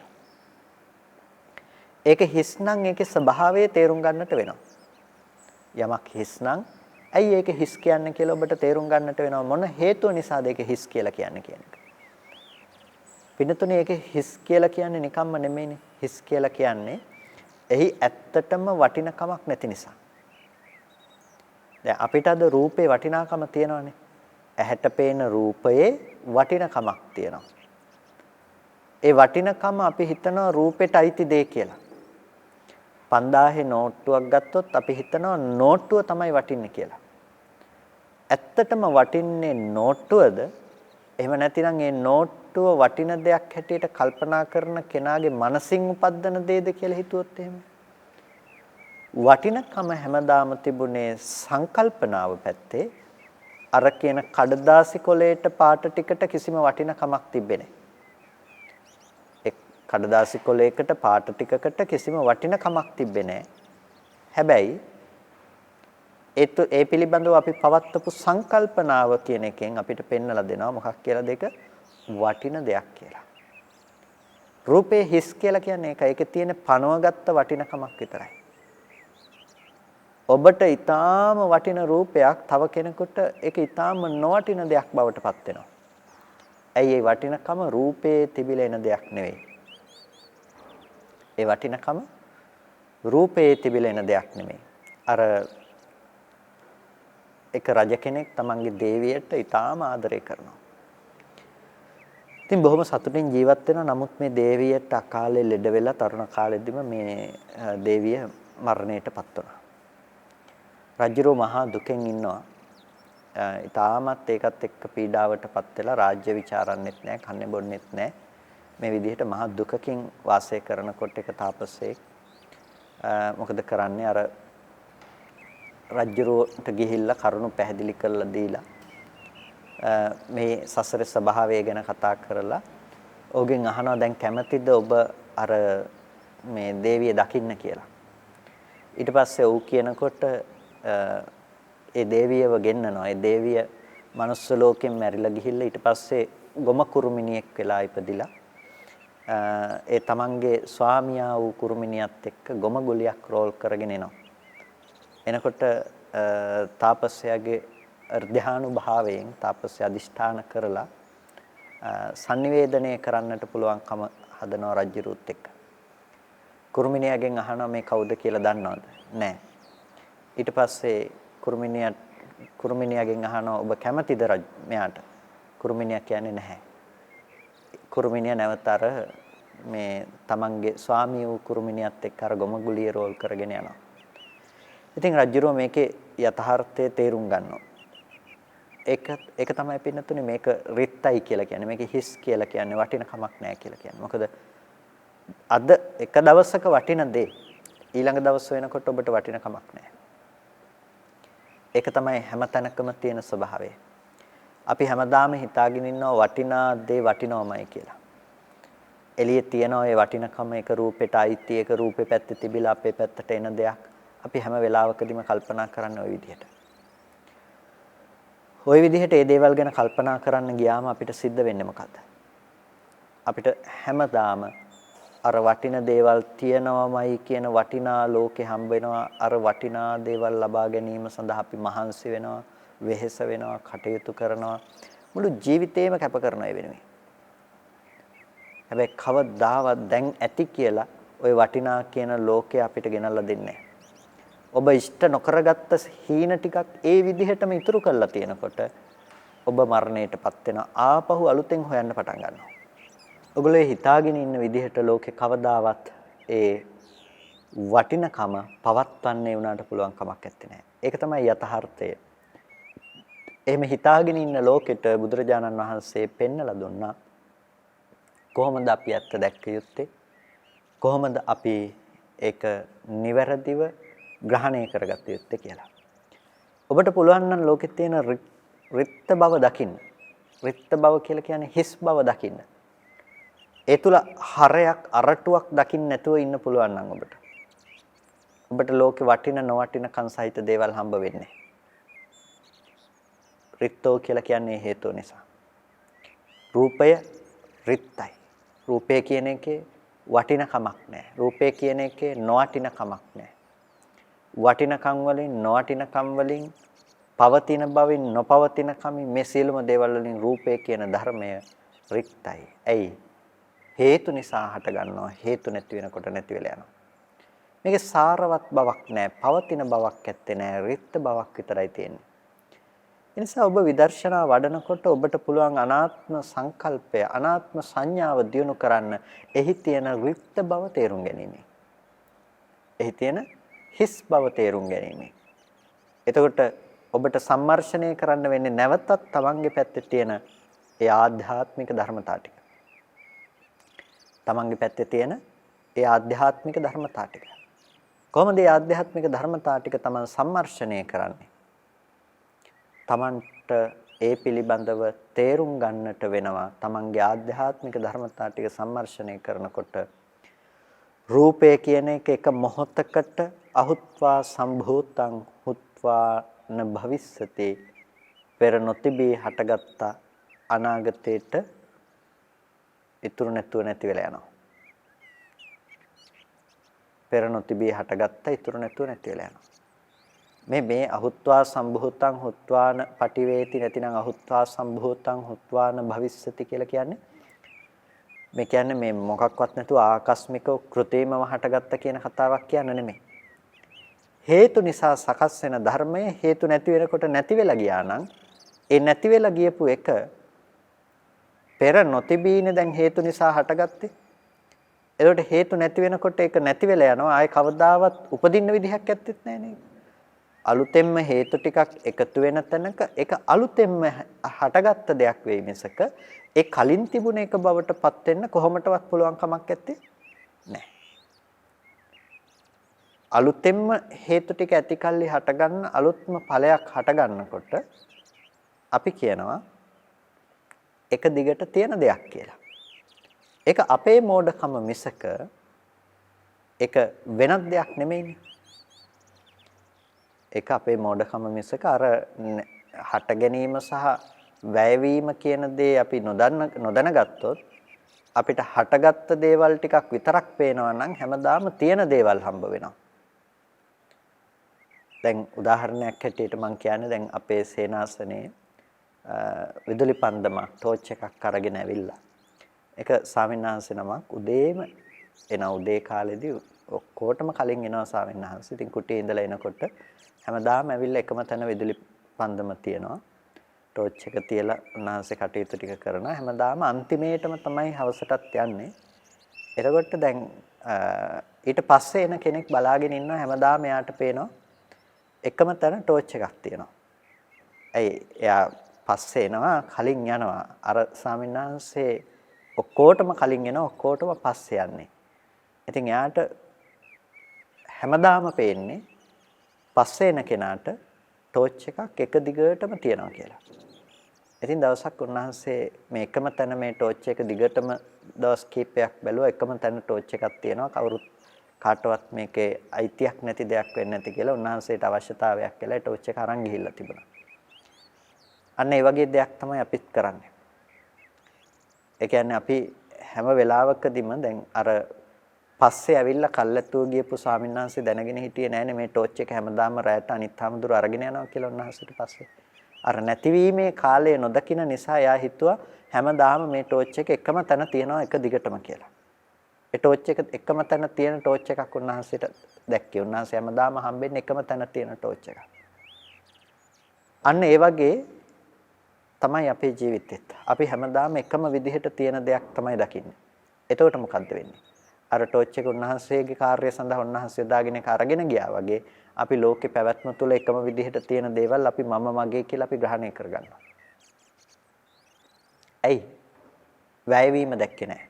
ඒක හිස් නම් ඒකේ ස්වභාවය තේරුම් ගන්නට වෙනවා. යමක් හිස් නම් ඇයි ඒක හිස් කියන්නේ කියලා ඔබට තේරුම් ගන්නට වෙනවා මොන හේතුව නිසාද ඒක හිස් කියලා කියන්නේ කියන එක. පින්නතුනේ ඒක හිස් කියලා කියන්නේ නිකම්ම නෙමෙයිනේ. හිස් කියලා කියන්නේ එහි ඇත්තටම වටිනකමක් නැති නිසා. දැන් අපිට අද රූපේ වටිනාකම තියෙනවානේ. ඇහැට පේන රූපයේ වටිනකමක් තියෙනවා. ඒ වටිනකම අපි හිතනවා රූපෙට අයිති දෙය කියලා. 5000 නෝට්ටුවක් ගත්තොත් අපි හිතනවා නෝට්ටුව තමයි වටින්නේ කියලා. ඇත්තටම වටින්නේ නෝට්ටුවද? එහෙම නැතිනම් ඒ නෝට්ටුව වටින දෙයක් හැටියට කල්පනා කරන කෙනාගේ මනසින් උපදින දෙයද කියලා හිතුවොත් එහෙම. වටිනකම හැමදාම තිබුණේ සංකල්පනාව පැත්තේ. අර කියන කඩදාසි කොලේට පාට ටිකට කිසිම වටිනකමක් තිබෙන්නේ නැහැ. කඩදාසි කොලයකට පාට ටිකකට කිසිම වටිනකමක් තිබෙන්නේ නැහැ. හැබැයි ඒ පිළිබඳව අපි පවත්වපු සංකල්පනාව කියන එකෙන් අපිට පෙන්වලා දෙනවා මොකක් කියලාද ඒක වටින දෙයක් කියලා. රූපේ හිස් කියලා කියන්නේ ඒකයි. ඒකේ තියෙන පනවගත්ත වටිනකමක් විතරයි. ඔබට ඊටාම වටින රූපයක් තව කෙනෙකුට ඒක ඊටාම නොවටින දෙයක් බවට පත් වෙනවා. ඇයි ඒ වටිනකම රූපේ තිබිලා එන දෙයක් නෙවෙයි. ඒ වටිනකම රූපේ තිබිලා එන දෙයක් නෙමෙයි. අර එක රජ කෙනෙක් තමන්ගේ දේවියට ඊටාම ආදරය කරනවා. ඉතින් බොහොම සතුටින් ජීවත් වෙනවා. නමුත් මේ දේවියට අකාලේ ලෙඩ වෙලා තරුණ කාලෙදිම මේ දේවිය මරණයටපත් වුණා. රජුරෝ මහා දුකෙන් ඉන්නවා. ඊටාමත් ඒකත් එක්ක පීඩාවටපත් වෙලා රාජ්‍ය විචාරන්නෙත් නැහැ, කන්නේ බොන්නෙත් නැහැ. මේ විදිහට මහා දුකකින් වාසය කරනකොට එක තාපසයෙක් මොකද කරන්නේ අර රජුරෝට ගිහිල්ලා කරුණු පැහැදිලි කරලා දීලා මේ සසරේ ස්වභාවය ගැන කතා කරලා ඔහුගෙන් අහනවා දැන් කැමතිද ඔබ අර මේ දේවිය දකින්න කියලා. ඊට පස්සේ ඔහු කියනකොට ඒ දේවියව ගෙන්නනවා. ඒ දේවිය manuss ලෝකෙන් මැරිලා ගිහිල්ලා ඊට පස්සේ ගොම කුරුමිනියෙක් වෙලා ඉපදිලා ඒ තමන්ගේ ස්වාමියා වූ කුරුමිනියත් එක්ක ගොම ගුලියක් රෝල් කරගෙන එනවා. එනකොට තාපසයාගේ ධානුභාවයෙන් තාපසය අදිෂ්ඨාන කරලා sannivedanaya කරන්නට පුළුවන්කම හදනවා රජුරුත් එක්ක. කුරුමිනියගෙන් අහනවා මේ කවුද කියලා දන්නවද? නැහැ. ඊට පස්සේ කුරුමිනියගෙන් අහනවා ඔබ කැමතිද මෙයාට? කුරුමිනියා කියන්නේ නැහැ. කුරුමිනිය නැවත අර මේ තමන්ගේ ස්වාමී වූ කුරුමිනියත් එක්ක අර ගොමගුලිය රෝල් කරගෙන යනවා. ඉතින් රජුරෝ මේකේ යථාර්ථය තේරුම් ගන්නවා. ඒක තමයි පින්නතුනේ මේක රිත්තයි කියලා කියන්නේ. මේක හිස් කියලා කියන්නේ වටිනකමක් නැහැ කියලා කියන්නේ. මොකද අද එක දවසක වටින දේ ඊළඟ දවස් වෙනකොට ඔබට වටිනකමක් නැහැ. ඒක තමයි හැම තැනකම තියෙන ස්වභාවය. අපි හැමදාම හිතාගෙන ඉන්නවා වටිනා දේ වටිනවමයි කියලා. එළියේ තියෙන ඔය වටිනකම එක රූපෙට අයිති එක රූපේ පැත්තේ තිබිලා අපේ පැත්තට එන දෙයක් අපි හැම වෙලාවකදීම කල්පනා කරන්නේ ওই විදිහට. ওই විදිහට මේ දේවල් ගැන කල්පනා කරන්න ගියාම අපිට සිද්ධ වෙන්නේ මොකද්ද? අපිට හැමදාම අර වටින දේවල් තියෙනවමයි කියන වටිනා ලෝකේ හම්බ වෙනවා. අර වටිනා දේවල් ලබා ගැනීම සඳහා අපි මහන්සි වෙනවා, වෙහෙස වෙනවා, කටයුතු කරනවා. මුළු ජීවිතේම කැප කරනවා ඒ වෙනුවෙන්. හැබැයි කවදාවත් දැන් ඇති කියලා ওই වටිනා කියන ලෝකේ අපිට ගෙනල්ලා දෙන්නේ නැහැ. ඔබ ඉෂ්ට නොකරගත්ත හීන ටිකක් ඒ විදිහටම ඉතුරු කරලා තියෙනකොට ඔබ මරණයටපත් වෙනවා. ආපහු අලුතෙන් හොයන්න පටන් ගන්නවා. ඔගොල්ලෝ හිතාගෙන ඉන්න විදිහට ලෝකේ කවදාවත් ඒ වටිනකම පවත්වන්නේ වුණාට පුළුවන් කමක් නැත්තේ. ඒක තමයි යථාර්ථය. එහෙම හිතාගෙන ඉන්න ලෝකෙට බුදුරජාණන් වහන්සේ පෙන්නලා දුන්නා. කොහොමද අපි ඇත්ත දැක්ක යුත්තේ? කොහොමද අපි ඒක නිවැරදිව ග්‍රහණය කරගත යුත්තේ කියලා. ඔබට පුළුවන් නම් ලෝකෙත් තියෙන රිත්ත බව දකින්න. රිත්ත බව කියලා කියන්නේ හිස් බව දකින්න. ඒ තුල හරයක් අරටුවක් දකින්න නැතුව ඉන්න පුළුවන් නම් ඔබට. ඔබට ලෝකේ වටින නොවටින කන් සහිත දේවල් හම්බ වෙන්නේ. රිත්තෝ කියලා කියන්නේ හේතුව නිසා. රූපය රිත්තයි. රූපය කියන එකේ වටින කමක් නැහැ. රූපය කියන එකේ නොවටින කමක් නැහැ. වටිනකම් වලින් නොවටිනකම් වලින් පවතින බවින් නොපවතින කමින් මේ සියලුම දේවල් වලින් රූපය කියන ධර්මය රික්තයි. ඇයි? හේතු නිසා හට ගන්නවා. හේතු නැති වෙනකොට නැති වෙලා යනවා. මේකේ සාරවත් බවක් නැහැ. පවතින බවක් ඇත්තේ නැහැ. රික්ත බවක් විතරයි තියෙන්නේ. ඒ නිසා ඔබ විදර්ශනා වඩනකොට ඔබට පුළුවන් අනාත්ම සංකල්පය, අනාත්ම සංඥාව දියුණු කරන්න එහි තියෙන රික්ත බව තේරුම් ගැනීම. එහි තියෙන හිස් බව තේරුම් ගැනීම. එතකොට ඔබට සම්මර්ෂණය කරන්න වෙන්නේ නැවතත් තමන්ගේ පැත්තේ තියෙන ඒ ආධ්‍යාත්මික ධර්මතා ටික. තමන්ගේ පැත්තේ තියෙන ඒ ආධ්‍යාත්මික ධර්මතා ටික. කොහොමද මේ ආධ්‍යාත්මික ධර්මතා ටික තමන් සම්මර්ෂණය කරන්නේ? තමන්ට ඒ පිළිබඳව තේරුම් ගන්නට වෙනවා. තමන්ගේ ආධ්‍යාත්මික ධර්මතා ටික සම්මර්ෂණය කරනකොට රූපය කියන එක මොහොතකට අහුත්වා සම්භූතං හුත්වා න භවිස්සති පෙර නොතිබී හටගත්ත අනාගතේට ඉතුරු නැතුව නැති වෙලා යනවා. පෙර නොතිබී හටගත්ත ඉතුරු නැතුව නැති වෙලා යනවා. මේ අහුත්වා සම්භූතං හුත්වාන පටිවේති නැතිනම් අහුත්වා සම්භූතං හුත්වාන භවිස්සති කියලා කියන්නේ මේ කියන්නේ මේ මොකක්වත් නැතුව ආකස්මිකව කෘතේමව හටගත්ත කියන කතාවක් කියන්න නෙමෙයි. හේතු නිසා සකස් වෙන ධර්මයේ හේතු නැති වෙනකොට නැති වෙලා ගියා නම් ඒ නැති වෙලා ගියපු එක පෙර නොතිබීනේ දැන් හේතු නිසා හටගත්තේ. ඒකට හේතු නැති වෙනකොට ඒක නැති වෙලා යනවා. ආයේ කවදාවත් උපදින්න විදිහක් ඇත්තෙත් නැහැ නේද? අලුතෙන්ම හේතු ටිකක් එකතු වෙන තැනක ඒක අලුතෙන්ම හටගත්ත දෙයක් වෙයි මිසක ඒ කලින් තිබුණ එක බවට පත් වෙන්න කොහොමටවත් පුළුවන් කමක් නැත්තේ නැහැ. අලුතෙන්ම හේතු ටික ඇතිකල්ලි හටගන්න අලුත්ම ඵලයක් හටගන්නකොට අපි කියනවා එක දිගට තියෙන දෙයක් කියලා. ඒක අපේ මෝඩකම මිසක ඒක වෙනත් දෙයක් නෙමෙයිනේ. ඒක අපේ මෝඩකම මිසක අර හට ගැනීම සහ වැයවීම කියන දේ අපි නොදැනගත්තොත් අපිට හටගත්ත දේවල් ටිකක් විතරක් පේනවා නම් හැමදාම තියෙන දේවල් හම්බ වෙනවා. දැන් උදාහරණයක් හැටියට මම කියන්නේ දැන් අපේ සේනාසනයේ විදුලි පන්දමක් ටෝච් එකක් අරගෙන ඇවිල්ලා. ඒක ස්වාමින්වහන්සේ නමක් උදේම එනවා. උදේ කාලෙදී ඔක්කොටම කලින් එනවා ස්වාමින්වහන්සේ. ඉතින් කුටියේ ඉඳලා එනකොට හැමදාම ඇවිල්ලා එකම තැන විදුලි පන්දම තියනවා. ටෝච් එක තියලා උන්වහන්සේ කටයුතු ටික කරනවා. හැමදාම අන්තිමේටම තමයි හවසටත් යන්නේ. එතකොට දැන් ඊට පස්සේ එන කෙනෙක් බලාගෙන ඉන්නවා. හැමදාම එයාට පේනවා එකම තැන ටෝච් එකක් තියෙනවා. ඇයි එයා පස්සේ එනවා කලින් යනවා. අර ස්වාමින්වහන්සේ ඔක්කොටම කලින් එනවා ඔක්කොටම පස්සේ යන්නේ. ඉතින් එයාට හැමදාම පේන්නේ පස්සේ එන කෙනාට ටෝච් එකක් එක දිගටම තියනවා කියලා. ඉතින් දවසක් උන්වහන්සේ මේ එකම තැන මේ ටෝච් එක දිගටම දවස් කිහිපයක් බැලුවා. එකම තැන ටෝච් එකක් තියෙනවා. කවුරුත් කාටවත් මේකේ අයිතියක් නැති දෙයක් වෙන්නේ නැති කියලා උන්වහන්සේට අවශ්‍යතාවයක් කියලා ටෝච් එක අරන් ගිහිල්ලා තිබුණා. අන්න ඒ වගේ දෙයක් තමයි අපිත් කරන්නේ. ඒ කියන්නේ අපි හැම වෙලාවකදීම දැන් අර පස්සේ ඇවිල්ලා කල්ැතුව ගියපු ස්වාමීන් වහන්සේ දැනගෙන හිටියේ නෑනේ මේ ටෝච් එක හැමදාම රැට අනිත් හැමදුර අරගෙන යනවා කියලා උන්වහන්සේට පස්සේ. අර නැතිවීමේ කාලය නොදකින නිසා එයා හිතුවා හැමදාම මේ ටෝච් එක එකම තැන තියනවා එක දිගටම කියලා. ඒ ටෝච් එක එකම තැන තියෙන ටෝච් එකක් උන්වහන්සේට දැක්කේ. උන්වහන්සේ හැමදාම හම්බෙන්නේ එකම තැන තියෙන ටෝච් එකක්. අන්න ඒ වගේ තමයි අපේ ජීවිතෙත්. අපි හැමදාම එකම විදිහට තියෙන දෙයක් තමයි දකින්නේ. එතකොට මොකද්ද වෙන්නේ? අර ටෝච් එක උන්වහන්සේගේ කාර්යය සඳහා උන්වහන්සේ යොදාගෙන ඒක අරගෙන ගියා වගේ අපි ලෝකේ පැවැත්ම තුළ එකම විදිහට තියෙන දේවල් අපි මම මගේ කියලා අපි ග්‍රහණය කරගන්නවා. ඇයි? වැයවීම දැක්කේ නැහැ.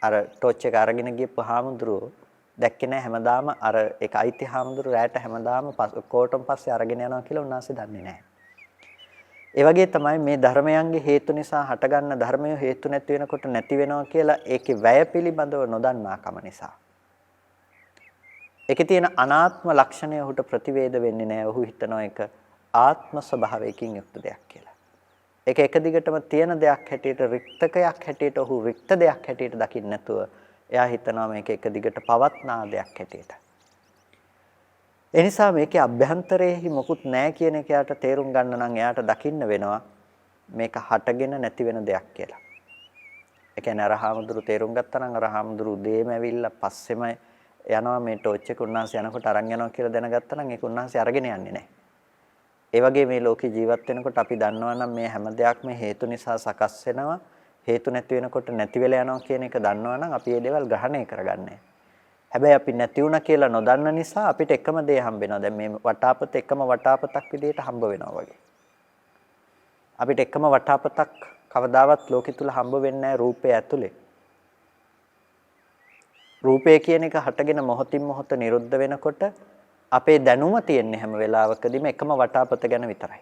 අර ටෝච් එක අරගෙන ගියපු හාමුදුරුවෝ දැක්කේ නැහැ හැමදාම අර ඒක අයිති හාමුදුරුවෝ රැට හැමදාම කෝටම් පස්සේ අරගෙන යනවා කියලා උන්වහන්සේ දන්නේ නැහැ. ඒ වගේ තමයි මේ ධර්මයන්ගේ හේතු නිසා හටගන්න ධර්මය හේතු නැති වෙනකොට නැති වෙනවා කියලා ඒකේ වැය පිළිබඳව නොදන්නාකම නිසා. ඒකේ තියෙන අනාත්ම ලක්ෂණය ඔහුට ප්‍රතිවේද වෙන්නේ නැහැ. ඔහු හිතනවා ඒක ආත්ම ස්වභාවයකින් යුක්ත දෙයක් කියලා. ඒක එක දිගටම තියෙන දෙයක් හැටියට රික්තකයක් හැටියට ඔහු රික්ත දෙයක් හැටියට දකින්න නැතුව එයා හිතනවා මේක එක දිගට පවත්නා දෙයක් හැටියට. එනිසා මේකේ අභ්‍යන්තරයේහි මොකුත් නැහැ කියන එක යාට තේරුම් ගන්න නම් එයාට දකින්න වෙනවා මේක හටගෙන නැති වෙන දෙයක් කියලා. ඒ කියන්නේ අරහාමුදුරු තේරුම් ගත්තා නම් අරහාමුදුරු උදේම ඇවිල්ලා පස්සෙම යනවා මේ ටෝච් එක උන්වහන්සේ යනකොට අරන් යනවා කියලා දැනගත්තා නම් ඒක උන්වහන්සේ අරගෙන යන්නේ නැහැ. ඒ වගේ මේ ලෝකේ ජීවත් වෙනකොට අපි දන්නවා නම් මේ හැම දෙයක්ම හේතු නිසා සකස් වෙනවා. හේතු නැති වෙනකොට නැති වෙලා යනවා කියන එක දන්නවා නම් අපි මේ දේවල් ග්‍රහණය කරගන්නේ. හැබැයි අපි නැති වුණා කියලා නොදන්න නිසා අපිට එකම දේ හම්බ වෙනවා. දැන් මේ වටාපත එකම වටාපතක් විදිහට හම්බ වෙනවා වගේ. අපිට එකම වටාපතක් කවදාවත් ලෝකෙ තුල හම්බ වෙන්නේ නැහැ රූපය ඇතුලේ. රූපය කියන එක හටගෙන මොහොතින් මොහොත නිරුද්ධ වෙනකොට අපේ දැනුම තියෙන්නේ හැම වෙලාවකදීම එකම වටාපත ගැන විතරයි.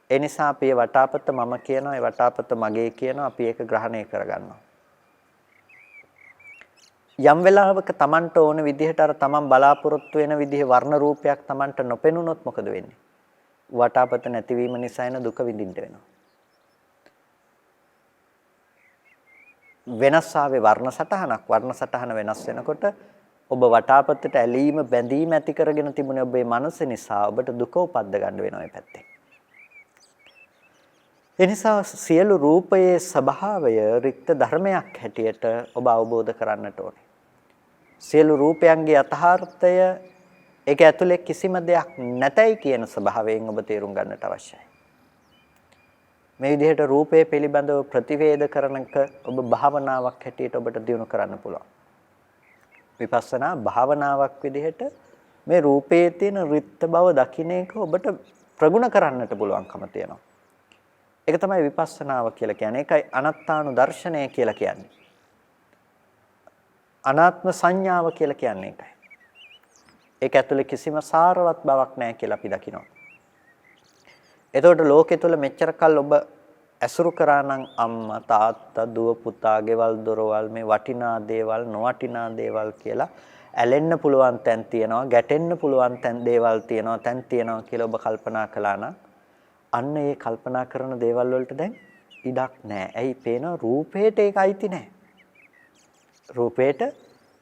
ඒ නිසා අපි මේ වටාපත මම කියනවා, ඒ වටාපත මගේ කියනවා, අපි ඒක ග්‍රහණය කරගන්නවා. යම් වෙලාවක Tamanට ඕන විදිහට අර Taman බලාපොරොත්තු වෙන විදිහේ වර්ණ රූපයක් Tamanට නොපෙනුනොත් මොකද වෙන්නේ? වටාපත නැතිවීම නිසා එන දුක විඳින්න වෙනවා. වෙනස් ආවේ වර්ණ සටහන වෙනස් වෙනකොට ඔබ වටාපතට ඇලීම බැඳීම ඇති කරගෙන තිබුණේ ඔබේ මනස නිසා ඔබට දුක උපද්ද ගන්න වෙනවා මේ පැත්තේ. එනිසා සියලු රූපයේ ස්වභාවය රික්ත ධර්මයක් හැටියට ඔබ අවබෝධ කරන්නට ඕනේ. සියලු රූපයන්ගේ යථාර්ථය ඒක ඇතුලේ කිසිම දෙයක් නැතයි කියන ස්වභාවයෙන් ඔබ තේරුම් ගන්නට අවශ්‍යයි. මේ විදිහට රූපය පිළිබඳව ප්‍රතිවේද කරනක ඔබ භාවනාවක් හැටියට ඔබට දියුණු කරන්න පුළුවන්. විපස්සනා භාවනාවක් විදිහට මේ රූපයේ තියෙන රිත්ත බව දකින්න එක ඔබට ප්‍රගුණ කරන්නට පුළුවන්කම තියෙනවා. ඒක තමයි විපස්සනාව කියලා කියන්නේ. ඒකයි අනාත්මානු දර්ශනය කියලා කියන්නේ. අනාත්ම සංඥාව කියලා කියන්නේ ඒකයි. ඒක ඇතුලේ කිසිම සාරවත් බවක් නැහැ කියලා අපි දකිනවා. එතකොට ලෝකෙ තුල මෙච්චර කල් ඔබ ඇසුරු කරා නම් අම්මා තාත්තා දුව පුතා ගෙවල් දොරවල් මේ වටිනා දේවල් නොවටිනා දේවල් කියලා ඇලෙන්න පුළුවන් තැන් තියෙනවා, ගැටෙන්න පුළුවන් තැන් දේවල් තියෙනවා, තැන් තියෙනවා කියලා ඔබ කල්පනා කළා නම් අන්න ඒ කල්පනා කරන දේවල් වලට දැන් ඉඩක් නැහැ. ඇයි පේන රූපේට ඒක අයිති නැහැ. රූපේට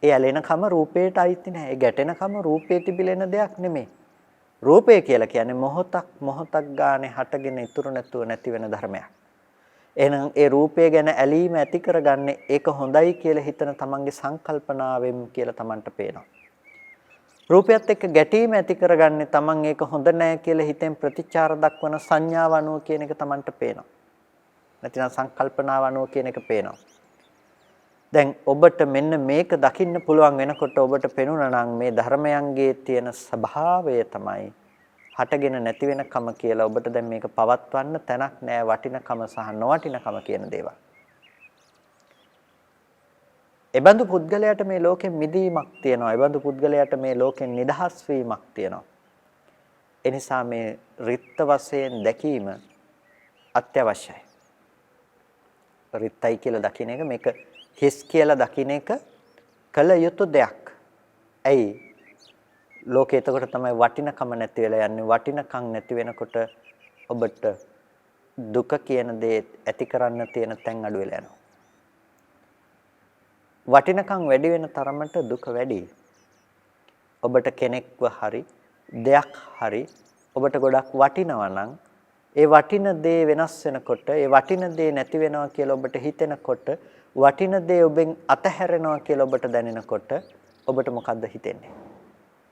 ඒ ඇලෙනකම රූපේට අයිති නැහැ. ඒ ගැටෙනකම රූපේ තිබිලෙන දෙයක් නෙමෙයි. රූපය කියලා කියන්නේ මොහොතක් ගානේ හටගෙන ඉතුරු නැතුව නැති වෙන ධර්මයක්. එහෙනම් ඒ රූපය ගැන ඇලීම ඇති කරගන්නේ ඒක හොඳයි කියලා හිතන තමන්ගේ සංකල්පනාවෙන් කියලා තමන්ට පේනවා. රූපයත් එක්ක ගැටීම ඇති කරගන්නේ තමන් ඒක හොඳ නැහැ කියලා හිතෙන් ප්‍රතිචාර දක්වන සංඥාව අනුව කියන එක තමන්ට පේනවා. නැතිනම් සංකල්පනාව අනුව කියන එක පේනවා. දැන් ඔබට මෙන්න මේක දකින්න පුළුවන් වෙනකොට ඔබට පෙනුණා නම් මේ ධර්මයන්ගේ තියෙන ස්වභාවය තමයි හටගෙන නැති වෙනකම කියලා ඔබට දැන් මේක පවත්වන්න තැනක් නෑ වටිනකම සහ නොවටිනකම කියන දේවල්. එබඳු පුද්ගලයාට මේ ලෝකෙන් මිදීමක් තියෙනවා. එබඳු පුද්ගලයාට මේ ලෝකෙන් නිදහස් වීමක් තියෙනවා. එනිසා මේ රිත්ත වශයෙන් දැකීම අත්‍යවශ්‍යයි. රිත්තයි කියලා දකින්න එක මේක හිස් කියලා දකින්න එක කල යුතු දෙයක්. ඇයි? ලෝකේ එතකොට තමයි වටිනකම නැති වෙලා යන්නේ. වටිනකම් නැති වෙනකොට ඔබට දුක කියන දේ ඇති කරන්න තියෙන තැන් අඩු වෙලා යනවා. වටිනකම් වැඩි වෙන තරමට දුක වැඩි. ඔබට කෙනෙක්ව හරි දෙයක් හරි ඔබට ගොඩක් වටිනවා නම් ඒ වටින දේ වෙනස් වෙනකොට ඒ වටින දේ නැති වෙනවා කියලා ඔබට හිතෙනකොට වටින දේ ඔබෙන් අතහැරෙනවා කියලා ඔබට දැනෙනකොට ඔබට මොකද්ද හිතෙන්නේ?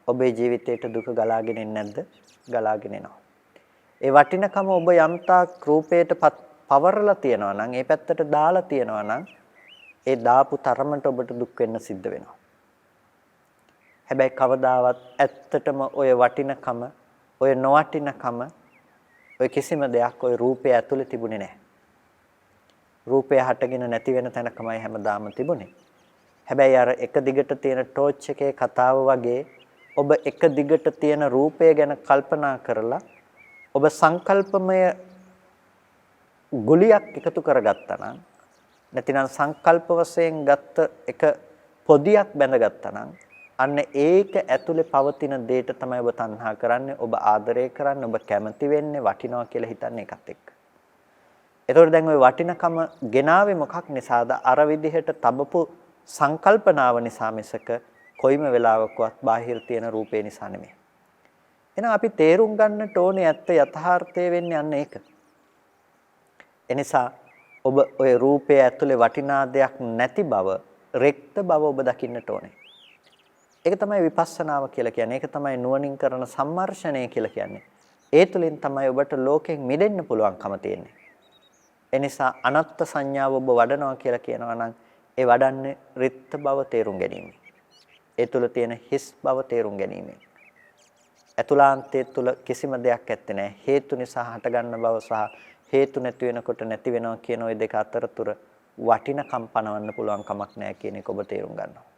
ඔබේ ජීවිතේට දුක ගලාගෙන එන්නේ නැද්ද? ගලාගෙන එනවා. ඒ වටිනකම ඔබ යම්තාක් රූපයට පවරලා තියනවා නම් ඒ පැත්තට දාලා තියනවා නම් ඒ දාපු තරමට ඔබට දුක් වෙන්න සිද්ධ වෙනවා. හැබැයි කවදාවත් ඇත්තටම ඔය වටිනකම ඔය නොවටිනකම ඔය කිසිම දෙයක් ඔය රූපය ඇතුලේ තිබුණේ නැහැ. රූපය හටගෙන නැති වෙන තැනකමයි හැමදාම තිබුණේ. හැබැයි අර එක දිගට තියෙන ටෝච් එකේ කතාව වගේ ඔබ එක දිගට තියෙන රූපය ගැන කල්පනා කරලා ඔබ සංකල්පමය ගුලියක් එකතු කරගත්තා නම් නැතිනම් සංකල්ප වශයෙන් ගත්ත එක පොදියක් බැඳගත්තා නම් අන්න ඒක ඇතුලේ පවතින දෙයට තමයි ඔබ තණ්හා කරන්නේ, ඔබ ආදරය කරන්නේ, ඔබ කැමති වෙන්නේ, වටිනවා කියලා හිතන්නේ ඒකත් එක්ක. ඒතකොට දැන් ওই වටිනකම ගෙනාවේ මොකක් නිසාද? අර විදිහට තබපු සංකල්පනාව නිසා මිසක කොයිම වෙලාවකවත් බාහිර තියෙන රූපේ නිසා නෙමෙයි. එහෙනම් අපි තේරුම් ගන්නට ඕනේ ඇත්ත යථාර්ථය වෙන්නේ අන්න ඒක. එනිසා ඔබ ওই රූපය ඇතුලේ වටිනා දෙයක් නැති බව, රෙක්ත බව ඔබ දකින්නට ඕනේ. ඒක තමයි විපස්සනාව කියලා කියන්නේ. ඒක තමයි නුවණින් කරන සම්මර්ෂණය කියලා කියන්නේ. ඒ තුලින් තමයි ඔබට ලෝකෙන් මිදෙන්න පුළුවන්කම තියෙන්නේ. එනිසා අනත්ත් සංඥාව ඔබ වඩනවා කියලා කියනවා නම් ඒ වඩන්නේ රිත්ත බව තේරුම් ගැනීම. ඒ තුල තියෙන හිස් බව තේරුම් ගැනීම. අතුලාන්තයේ තුල කිසිම දෙයක් ඇත්තේ නැහැ. හේතු නිසා හටගන්න බව සහ හේතු නැති වෙනකොට නැති වෙනවා කියන ওই දෙක අතරතුර වටිනකම් පනවන්න පුළුවන් කමක් නැහැ කියන එක ඔබ තේරුම් ගන්නවා.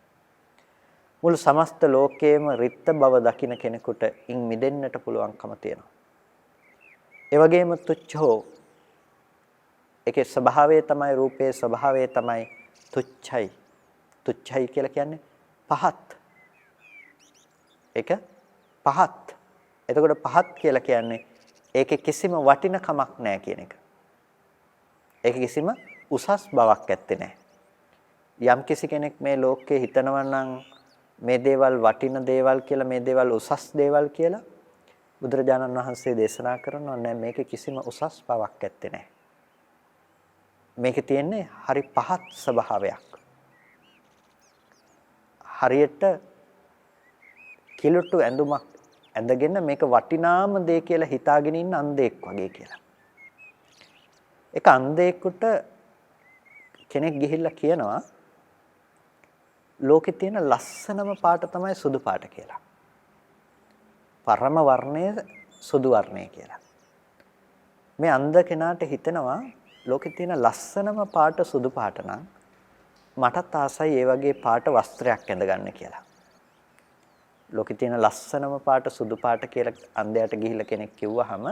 මුළු සමස්ත ලෝකයේම රිත්ත බව දකින්න කෙනෙකුට ඉන් මිදෙන්නට පුළුවන්කම තියෙනවා. ඒ වගේම තුච්ඡෝ ඒකේ ස්වභාවය තමයි රූපයේ ස්වභාවය තමයි තුච්ඡයි. තුච්ඡයි කියලා කියන්නේ පහත්. ඒක පහත්. එතකොට පහත් කියලා කියන්නේ ඒකේ කිසිම වටිනකමක් නැහැ කියන එක. ඒකේ කිසිම උසස් බවක් ඇත්තේ නැහැ. යම් කිසි කෙනෙක් මේ ලෝකේ හිතනවා නම් මේ දේවල් වටින දේවල් කියලා මේ දේවල් උසස් දේවල් කියලා බුදුරජාණන් වහන්සේ දේශනා කරනවා නෑ මේකේ කිසිම උසස් බවක් ඇත්තේ නැහැ. මේකේ තියෙන්නේ හරි පහත් ස්වභාවයක්. හරියට කිලුටු ඇඳුමක් ඇඳගෙන මේක වටිනාම දේ කියලා හිතාගෙන ඉන්න අන්ධෙක් වගේ කියලා. ඒක අන්ධෙකුට කෙනෙක් ගිහිල්ලා කියනවා ලෝකේ තියෙන ලස්සනම පාට තමයි සුදු පාට කියලා. පරම වර්ණය සුදු වර්ණය කියලා. මේ අන්ධ කෙනාට හිතෙනවා ලෝකේ තියෙන ලස්සනම පාට සුදු පාට නම් මටත් ආසයි ඒ වගේ පාට වස්ත්‍රයක් ඇඳගන්න කියලා. ලෝකේ තියෙන ලස්සනම පාට සුදු පාට කියලා අන්ධයාට ගිහිල්ලා කෙනෙක් කිව්වහම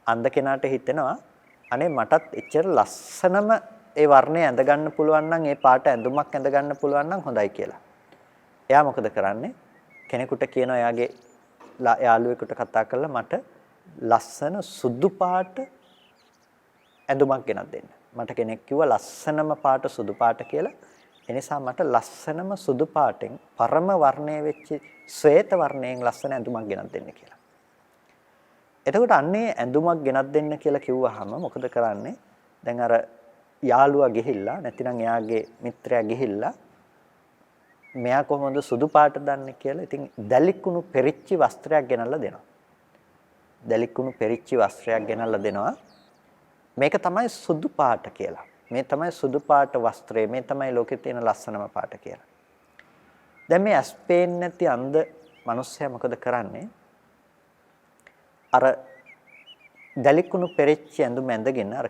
අන්ධ කෙනාට හිතෙනවා අනේ මටත් එච්චර ලස්සනම ඒ වර්ණය ඇඳගන්න පුළුවන් නම් ඒ පාට ඇඳුමක් ඇඳගන්න පුළුවන් නම් හොඳයි කියලා. එයා මොකද කරන්නේ? කෙනෙකුට කියනවා එයාගේ යාළුවෙකුට කතා කරලා මට ලස්සන සුදු පාට ඇඳුමක් ගෙනත් දෙන්න. මට කෙනෙක් කිව්වා ලස්සනම පාට සුදු පාට කියලා. එනිසා මට ලස්සනම සුදු පාටෙන් පරම වර්ණය වෙච්ච ශ්වේත වර්ණයෙන් ලස්සන ඇඳුමක් ගෙනත් දෙන්න කියලා. එතකොට අන්නේ ඇඳුමක් ගෙනත් දෙන්න කියලා කිව්වහම මොකද කරන්නේ? දැන් අර යාළුවා ගිහිල්ලා නැතිනම් එයාගේ මිත්‍රයා ගිහිල්ලා මෙයා කොහොමද සුදු පාට දන්නේ කියලා ඉතින් දැලිකුණු පෙරිච්චි වස්ත්‍රයක් ගෙනල්ලා දෙනවා. දැලිකුණු පෙරිච්චි වස්ත්‍රයක් ගෙනල්ලා දෙනවා. මේක තමයි සුදු පාට කියලා. මේ තමයි සුදු පාට වස්ත්‍රය. මේ තමයි ලෝකේ තියෙන ලස්සනම පාට කියලා. දැන් මේ ඇස් පේන්නේ නැති අන්ධ මිනිස්සයා මොකද කරන්නේ? අර දැලිකුණු පෙරිච්චි ඇඳුම ඇඳගෙන අර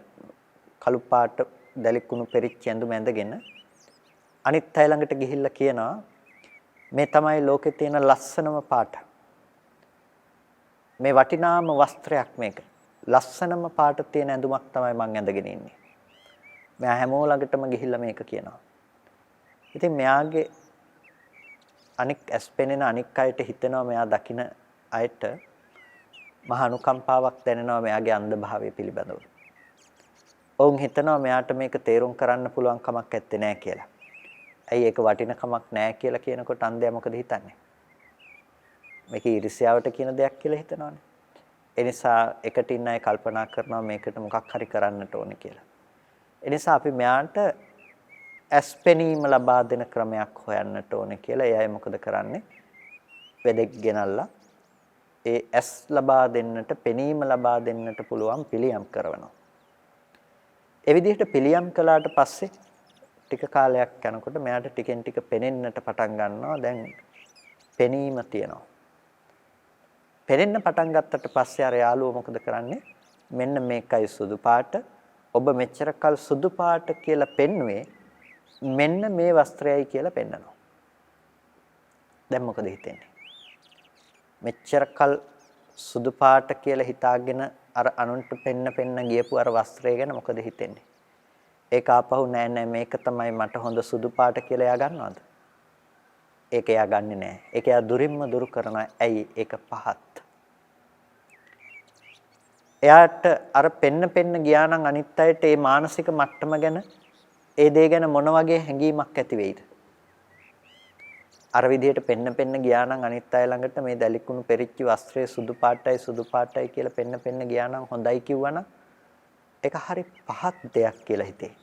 කළු පාට දැලිකුණු පෙරිච්චි ඇඳුම ඇඳගෙන අනිත් අය ළඟට ගිහිල්ලා කියනවා මේ තමයි ලෝකේ තියෙන ලස්සනම පාට. මේ වටිනාම වස්ත්‍රයක් මේක. ලස්සනම පාට තියෙන ඇඳුමක් තමයි මං ඇඳගෙන ඉන්නේ. මෙයා හැමෝ ළඟටම ගිහිල්ලා මේක කියනවා. ඉතින් මෙයාගේ අනික් ඇස්පෙනෙන අනික් අයට හිතෙනවා මෙයා දකින අයට මහා අනුකම්පාවක් දැනෙනවා මෙයාගේ අන්ධභාවය පිළිබඳව. ඔවුන් හිතනවා මෙයාට මේක තේරුම් කරන්න පුළුවන් කමක් නැත්තේ නෑ කියලා. ඇයි ඒක වටිනකමක් නෑ කියලා කියනකොට අන්ධයා මොකද හිතන්නේ? මේක ඊර්ෂ්‍යාවට කියන දෙයක් කියලා හිතනවානේ. ඒ නිසා එකට ඉන්න අය කල්පනා කරනවා මේකට මොකක් හරි කරන්නට ඕනේ කියලා. ඒ නිසා අපි මෙයාට ඇස්පෙනීම ලබා දෙන ක්‍රමයක් හොයන්නට ඕනේ කියලා එයයි මොකද කරන්නේ? වෙදෙක් ගෙනල්ලා ඒ ඇස් ලබා දෙන්නට, පෙනීම ලබා දෙන්නට පුළුවන් පිළියම් කරනවා. ඒ විදිහට පිළියම් කළාට පස්සේ ටික කාලයක් යනකොට මෙයාට ටිකෙන් ටික පෙනෙන්නට පටන් ගන්නවා. දැන් පෙනීම තියෙනවා. පෙනෙන්න පටන් ගත්තට පස්සේ අර යාළුවා මොකද කරන්නේ? මෙන්න මේකයි සුදු පාට. ඔබ මෙච්චර කල් සුදු පාට කියලා පෙන්නුවේ මෙන්න මේ වස්ත්‍රයයි කියලා පෙන්නනවා. දැන් මොකද හිතෙන්නේ? මෙච්චර කල් සුදු පාට කියලා හිතාගෙන අර අනුන්ට පෙන්න ගියපු අර වස්ත්‍රය ගැන මොකද හිතෙන්නේ? ඒක ආපහු නෑ මේක තමයි මට හොඳ සුදු පාට කියලා එයා ගන්නවද? ඒක එයා ගන්නෙ නෑ. ඒක එයා දුරින්ම දුරු කරනවා. ඇයි? ඒක පහත්. එයාට අර පෙන්න ගියා නම් අනිත් අයට මේ මානසික මට්ටම ගැන ඒ දේ ගැන මොන වගේ හැඟීමක් ඇති වෙයිද? අර විදිහට පෙන්න ගියා නම් අනිත් අය ළඟට මේ දැලිකුණු පෙරිච්ච වස්ත්‍රයේ සුදු පාටයි කියලා පෙන්න ගියා නම් හොඳයි කිව්වනම් ඒක හරි පහත් දෙයක් කියලා හිතේ.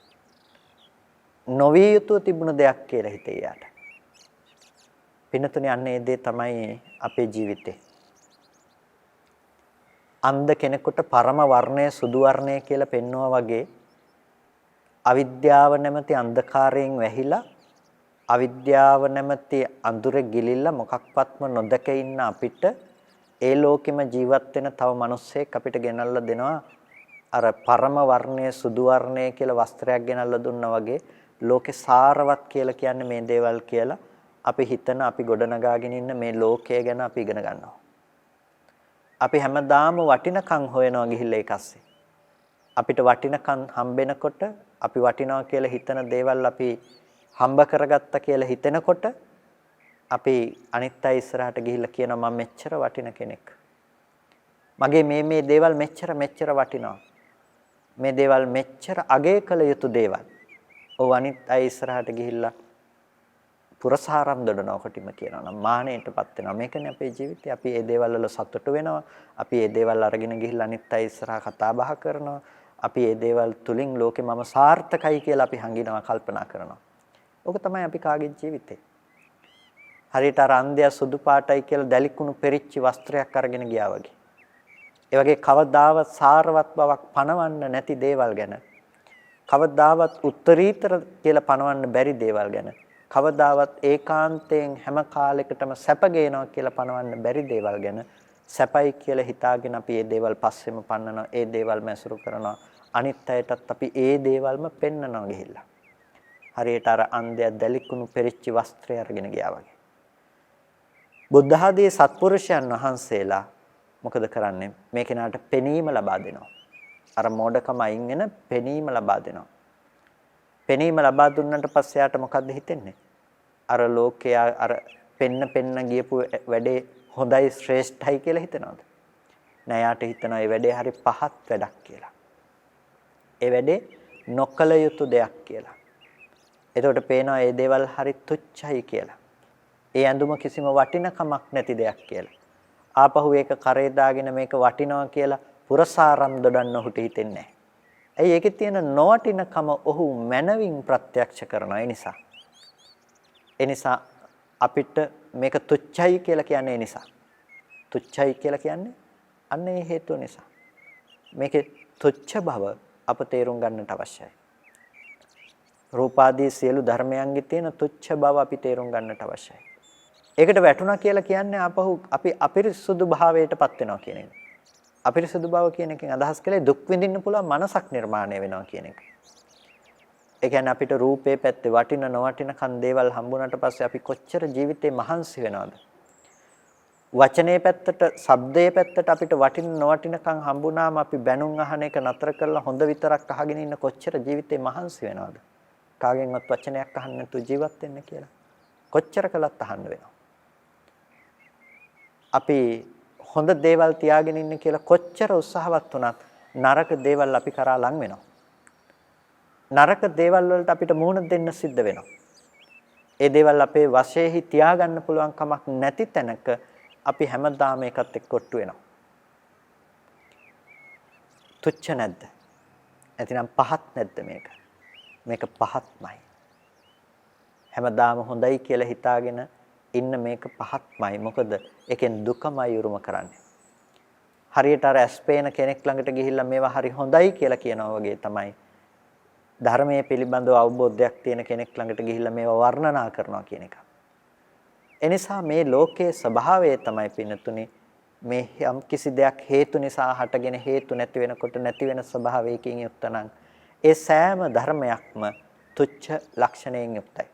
නොවිය යුතුව තිබුණ දෙයක් කියලා හිතේ යාට. පින්නතුනේ අන්නේ දේ තමයි අපේ ජීවිතේ. අන්ධ කෙනෙකුට පරම වර්ණය සුදු වර්ණය කියලා පෙන්වුවා වගේ අවිද්‍යාව නැමැති අන්ධකාරයෙන් වැහිලා අවිද්‍යාව නැමැති අඳුරේ ගිලිලා මොකක්වත්ම නොදක ඉන්න අපිට ඒ ලෝකෙම ජීවත් වෙන තව මිනිස්සෙක් අපිට ගෙනල්ලා දෙනවා අර පරම වර්ණයේ සුදු වර්ණයේ කියලා වස්ත්‍රයක් ගෙනල්ලා දුන්නා වගේ ලෝකේ සාරවත් කියලා කියන්නේ මේ දේවල් කියලා අපි හිතන අපි ගොඩනගාගෙන ඉන්න මේ ලෝකය ගැන අපි ඉගෙන ගන්නවා. අපි හැමදාම වටිනකම් හොයනවා ගිහිල්ලා ඒකස්සේ. අපිට වටිනකම් හම්බෙනකොට අපි වටිනවා කියලා හිතන දේවල් අපි හම්බ කරගත්තා කියලා හිතෙනකොට අපි අනිත් අය ඉස්සරහට ගිහිල්ලා කියනවා මම මෙච්චර වටින කෙනෙක්. මගේ මේ දේවල් මෙච්චර වටිනවා. මේ දේවල් මෙච්චර අගය කළ යුතු දේවල්. ඔව් අනිත් අය ඉස්සරහට ගිහිල්ලා පුරසාරම් දොඩනවා කොටිම කියනවා නම් මානෙටපත් වෙනවා. මේකනේ අපේ ජීවිතේ. අපි මේ දේවල් වල සතුටු වෙනවා. අපි මේ දේවල් අරගෙන ගිහිල්ලා අනිත් අය ඉස්සරහා කතා බහ කරනවා. අපි මේ දේවල් තුලින් ලෝකේ මම සාර්ථකයි කියලා අපි හංගිනවා කල්පනා කරනවා. ඕක තමයි අපි කාගේ ජීවිතේ. හරියට අර අන්ධයා සුදු පාටයි කියලා දැලිකුණු පෙරිච්ච වස්ත්‍රයක් අරගෙන ගියා වගේ. ඒ වගේ කවදාවත් සාරවත් බවක් පණවන්න නැති දේවල් ගැන කවදාවත් උත්තරීතර කියලා පණවන්න බැරි දේවල් ගැන කවදාවත් ඒකාන්තයෙන් හැම කාලයකටම සැප ගේනවා කියලා පණවන්න බැරි දේවල් ගැන සැපයි කියලා හිතාගෙන අපි මේ දේවල් පස්සෙම පන්නනවා. ඒ දේවල්ම ඇසුරු කරනවා. අනිත් අයටත් අපි ඒ දේවල්ම පෙන්නනවා ගිහිල්ලා. හරියට අර අන්ධයා දැලිකුණු පෙරිච්ච වස්ත්‍රය අරගෙන ගියා වගේ. බුද්ධ ආදී සත්පුරුෂයන් වහන්සේලා මොකද කරන්නේ? මේ කෙනාට පෙනීම ලබා දෙනවා. අර මෝඩකම අයින් වෙන පෙනීම ලබා දෙනවා. පෙනීම ලබා දුන්නට පස්සේ යාට මොකද්ද හිතෙන්නේ? අර ලෝකයා අර පෙන්න ගියපු වැඩේ හොඳයි ශ්‍රේෂ්ඨයි කියලා හිතනවද? නෑ යාට හිතනවා මේ වැඩේ හරි පහත් වැඩක් කියලා. ඒ වැඩේ නොකල යුතු දෙයක් කියලා. එතකොට පේනවා මේ දේවල් හරි තුච්චයි කියලා. ඒ ඇඳුම කිසිම වටිනකමක් නැති දෙයක් කියලා. ආපහු ඒක කරේ දාගෙන මේක වටිනවා කියලා පුරසාරම් දොඩන්න ඔහුට හිතෙන්නේ නැහැ. ඇයි ඒකේ තියෙන නොවටිනකම ඔහු මනවින් ප්‍රත්‍යක්ෂ කරනවා. ඒ නිසා අපිට මේක තුච්චයි කියලා කියන්නේ ඒ නිසා. තුච්චයි කියලා කියන්නේ අන්න ඒ හේතුව නිසා. මේකේ තුච්ච බව අප තේරුම් ගන්නට අවශ්‍යයි. රූපාදී සියලු ධර්මයන්ගේ තියෙන තුච්ච බව අපි තේරුම් ගන්නට අවශ්‍යයි. ඒකට වැටුණා කියලා කියන්නේ ආපහු අපි අපිරිසුදු භාවයටපත් වෙනවා කියන එක. අපිරිසුදු බව කියන එකෙන් අදහස් කළේ දුක් විඳින්න පුළුවන් මනසක් නිර්මාණය වෙනවා කියන එක. ඒ කියන්නේ අපිට රූපේ පැත්තේ වටින නොවටින කන් දේවල් හම්බුනට පස්සේ අපි කොච්චර ජීවිතේ මහන්සි වෙනවද? වචනේ පැත්තට, ශබ්දයේ පැත්තට අපිට වටින නොවටිනකම් හම්බුනාම අපි බැනුම් අහන එක නතර කරලා හොඳ විතරක් අහගෙන ඉන්න කොච්චර ජීවිතේ මහන්සි වෙනවද? කාගෙන්වත් වචනයක් අහන්න නැතුව ජීවත් වෙන්න කියලා. කොච්චර කළත් අහන්න වෙනවා. අපි හොඳ දේවල් තියාගෙන ඉන්න කියලා කොච්චර උත්සාහවත් වුණත් නරක දේවල් අපි කරා ලං වෙනවා. නරක දේවල් වලට අපිට මුහුණ දෙන්න සිද්ධ වෙනවා. ඒ දේවල් අපේ වශයෙහි තියාගන්න පුළුවන් කමක් නැති තැනක අපි හැමදාම ඒකත් එක්ක කොට්ටු වෙනවා. තුච්ච නැද්ද? නැතිනම් පහත් නැද්ද මේක? මේක පහත්මයි. හැමදාම හොඳයි කියලා හිතාගෙන ඉන්න මේක පහත්මයි. මොකද ඒකෙන් දුකමයි උරුම කරන්නේ. හරියට අර ඇස්පේන කෙනෙක් ළඟට ගිහිල්ලා මේවා හරි හොඳයි කියලා කියනවා වගේ තමයි ධර්මයේ පිළිබඳව අවබෝධයක් තියෙන කෙනෙක් ළඟට ගිහිල්ලා මේවා වර්ණනා කරනවා කියන එක. එනිසා මේ ලෝකයේ ස්වභාවය තමයි පින්නතුනි මේ යම් කිසි දෙයක් හේතු නිසා හටගෙන හේතු නැති වෙනකොට නැති වෙන ස්වභාවයකින් යුක්ත නම් ඒ සෑම ධර්මයක්ම තුච්ඡ ලක්ෂණයෙන් යුක්තයි.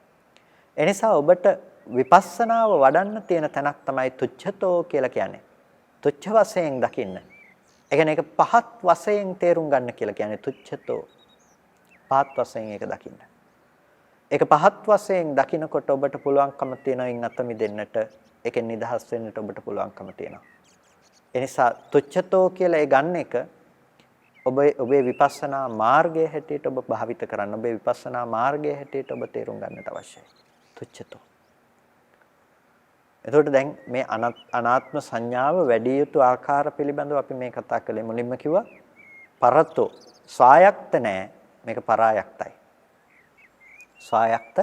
එනිසා ඔබට විපස්සනාව වඩන්න තියෙන තැනක් තමයි තුච්ඡතෝ කියලා කියන්නේ. තුච්ඡ වශයෙන් දකින්න. ඒ කියන්නේ ඒක පහත් වශයෙන් තේරුම් ගන්න කියලා කියන්නේ තුච්ඡතෝ. පහත් වශයෙන් ඒක දකින්න. ඒක පහත් වශයෙන් දකිනකොට ඔබට පුළුවන්කම තියෙනවා ඉන් අත මිදෙන්නට, ඒකෙන් නිදහස් වෙන්නට ඔබට පුළුවන්කම තියෙනවා. ඒ නිසා තුච්ඡතෝ කියලා ඒ ගන්න එක ඔබේ විපස්සනා මාර්ගයේ හැටියට ඔබ භාවිත කරන්න. ඔබේ විපස්සනා මාර්ගයේ හැටියට ඔබ තේරුම් ගන්නට අවශ්‍යයි. තුච්ඡතෝ. එතකොට දැන් මේ අනාත්ම සංඥාව වැඩි යුතු ආකාර පිළිබඳව අපි මේ කතා කළේ. මුලින්ම කිව්වා පරතෝ ස්වායක්ත නෑ, මේක පරායක්තයි. ස්වායක්ත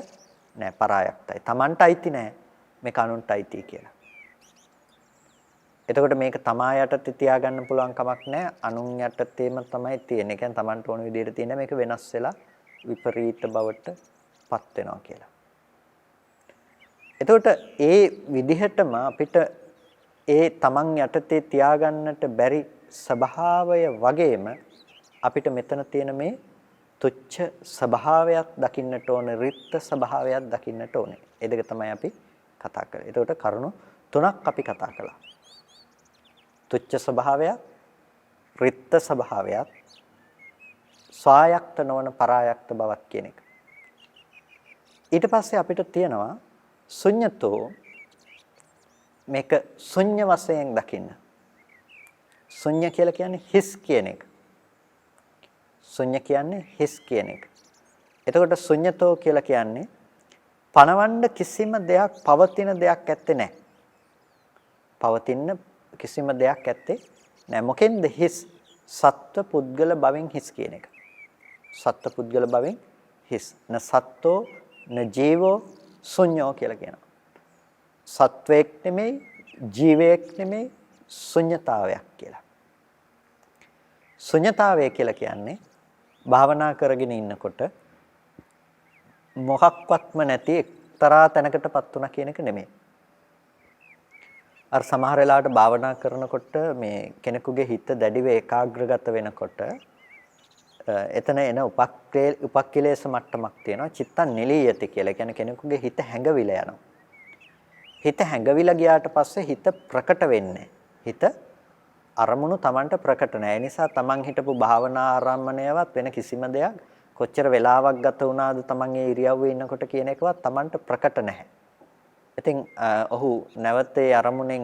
නෑ, පරායක්තයි. Tamanට අයිති නෑ, මේක අනුන්ට අයිති කියලා. එතකොට මේක තමා යටතේ තියාගන්න පුළුවන් කමක් නෑ, අනුන් යටතේම තමයි තියෙන්නේ. කියන්නේ Tamanට ඕන විදිහට තියෙන මේක වෙනස් වෙලා විපරීත බවට පත් වෙනවා කියලා. එතකොට ඒ විදිහටම අපිට ඒ තමන් යටතේ තියාගන්නට බැරි ස්වභාවය වගේම අපිට මෙතන තියෙන මේ තුච්ඡ ස්වභාවයක් දකින්නට ඕනේ, රිත්ත ස්වභාවයක් දකින්නට ඕනේ. ඒ දෙක තමයි අපි කතා කරේ. එතකොට කරුණු තුනක් අපි කතා කළා. තුච්ඡ ස්වභාවයක්, රිත්ත ස්වභාවයක්, ස්වායක්ත නොවන පරායක්ත බවක් කියන එක. ඊට පස්සේ අපිට තියෙනවා ශුඤ්ඤතෝ, මේක ශුඤ්ඤ වශයෙන් දකින්න. ශුඤ්ඤ කියලා කියන්නේ හිස් කියන එක. ශුඤ්ඤ කියන්නේ හිස් කියන එක. එතකොට ශුඤ්ඤතෝ කියලා කියන්නේ පණවන්න කිසිම දෙයක්, පවතින දෙයක් ඇත්තේ නැහැ. පවතින කිසිම දෙයක් ඇත්තේ නැහැ. මොකෙන්ද හිස්? සත්ව පුද්ගල භවෙන් හිස් කියන එක. සත්ව පුද්ගල භවෙන් හිස්. න සත්තෝ න ජීවෝ ශුඤ්ඤෝ කියලා කියනවා. සත්වයක් නෙමෙයි, ජීවයක් නෙමෙයි, ශුඤ්ඤතාවයක් කියලා. ශුඤ්ඤතාවය කියලා කියන්නේ භාවනා කරගෙන ඉන්නකොට මොකක්වත්ම නැති එක්තරා තැනකටපත් වුණා කියන එක නෙමෙයි. අර සමහර වෙලාවට භාවනා කරනකොට මේ කෙනෙකුගේ හිත දැඩිව ඒකාග්‍රගත වෙනකොට එතන එන උපක්ඛිලේශ මට්ටමක් තියෙනවා. චිත්තං නිලීයති කියලා. ඒ කියන්නේ කෙනෙකුගේ හිත හැඟවිලා යනවා. හිත හැඟවිලා ගියාට පස්සේ හිත ප්‍රකට වෙන්නේ. හිත අරමුණු Tamanට ප්‍රකට නැහැ. ඒ නිසා Taman හිටපු භාවනා ආරම්භණයවත් වෙන කිසිම දෙයක් කොච්චර වෙලාවක් ගත වුණාද Taman ඒ ඉරියව්වේ ඉන්නකොට කියන එකවත් Tamanට ප්‍රකට නැහැ. ඉතින් ඔහු නැවත ඒ අරමුණෙන්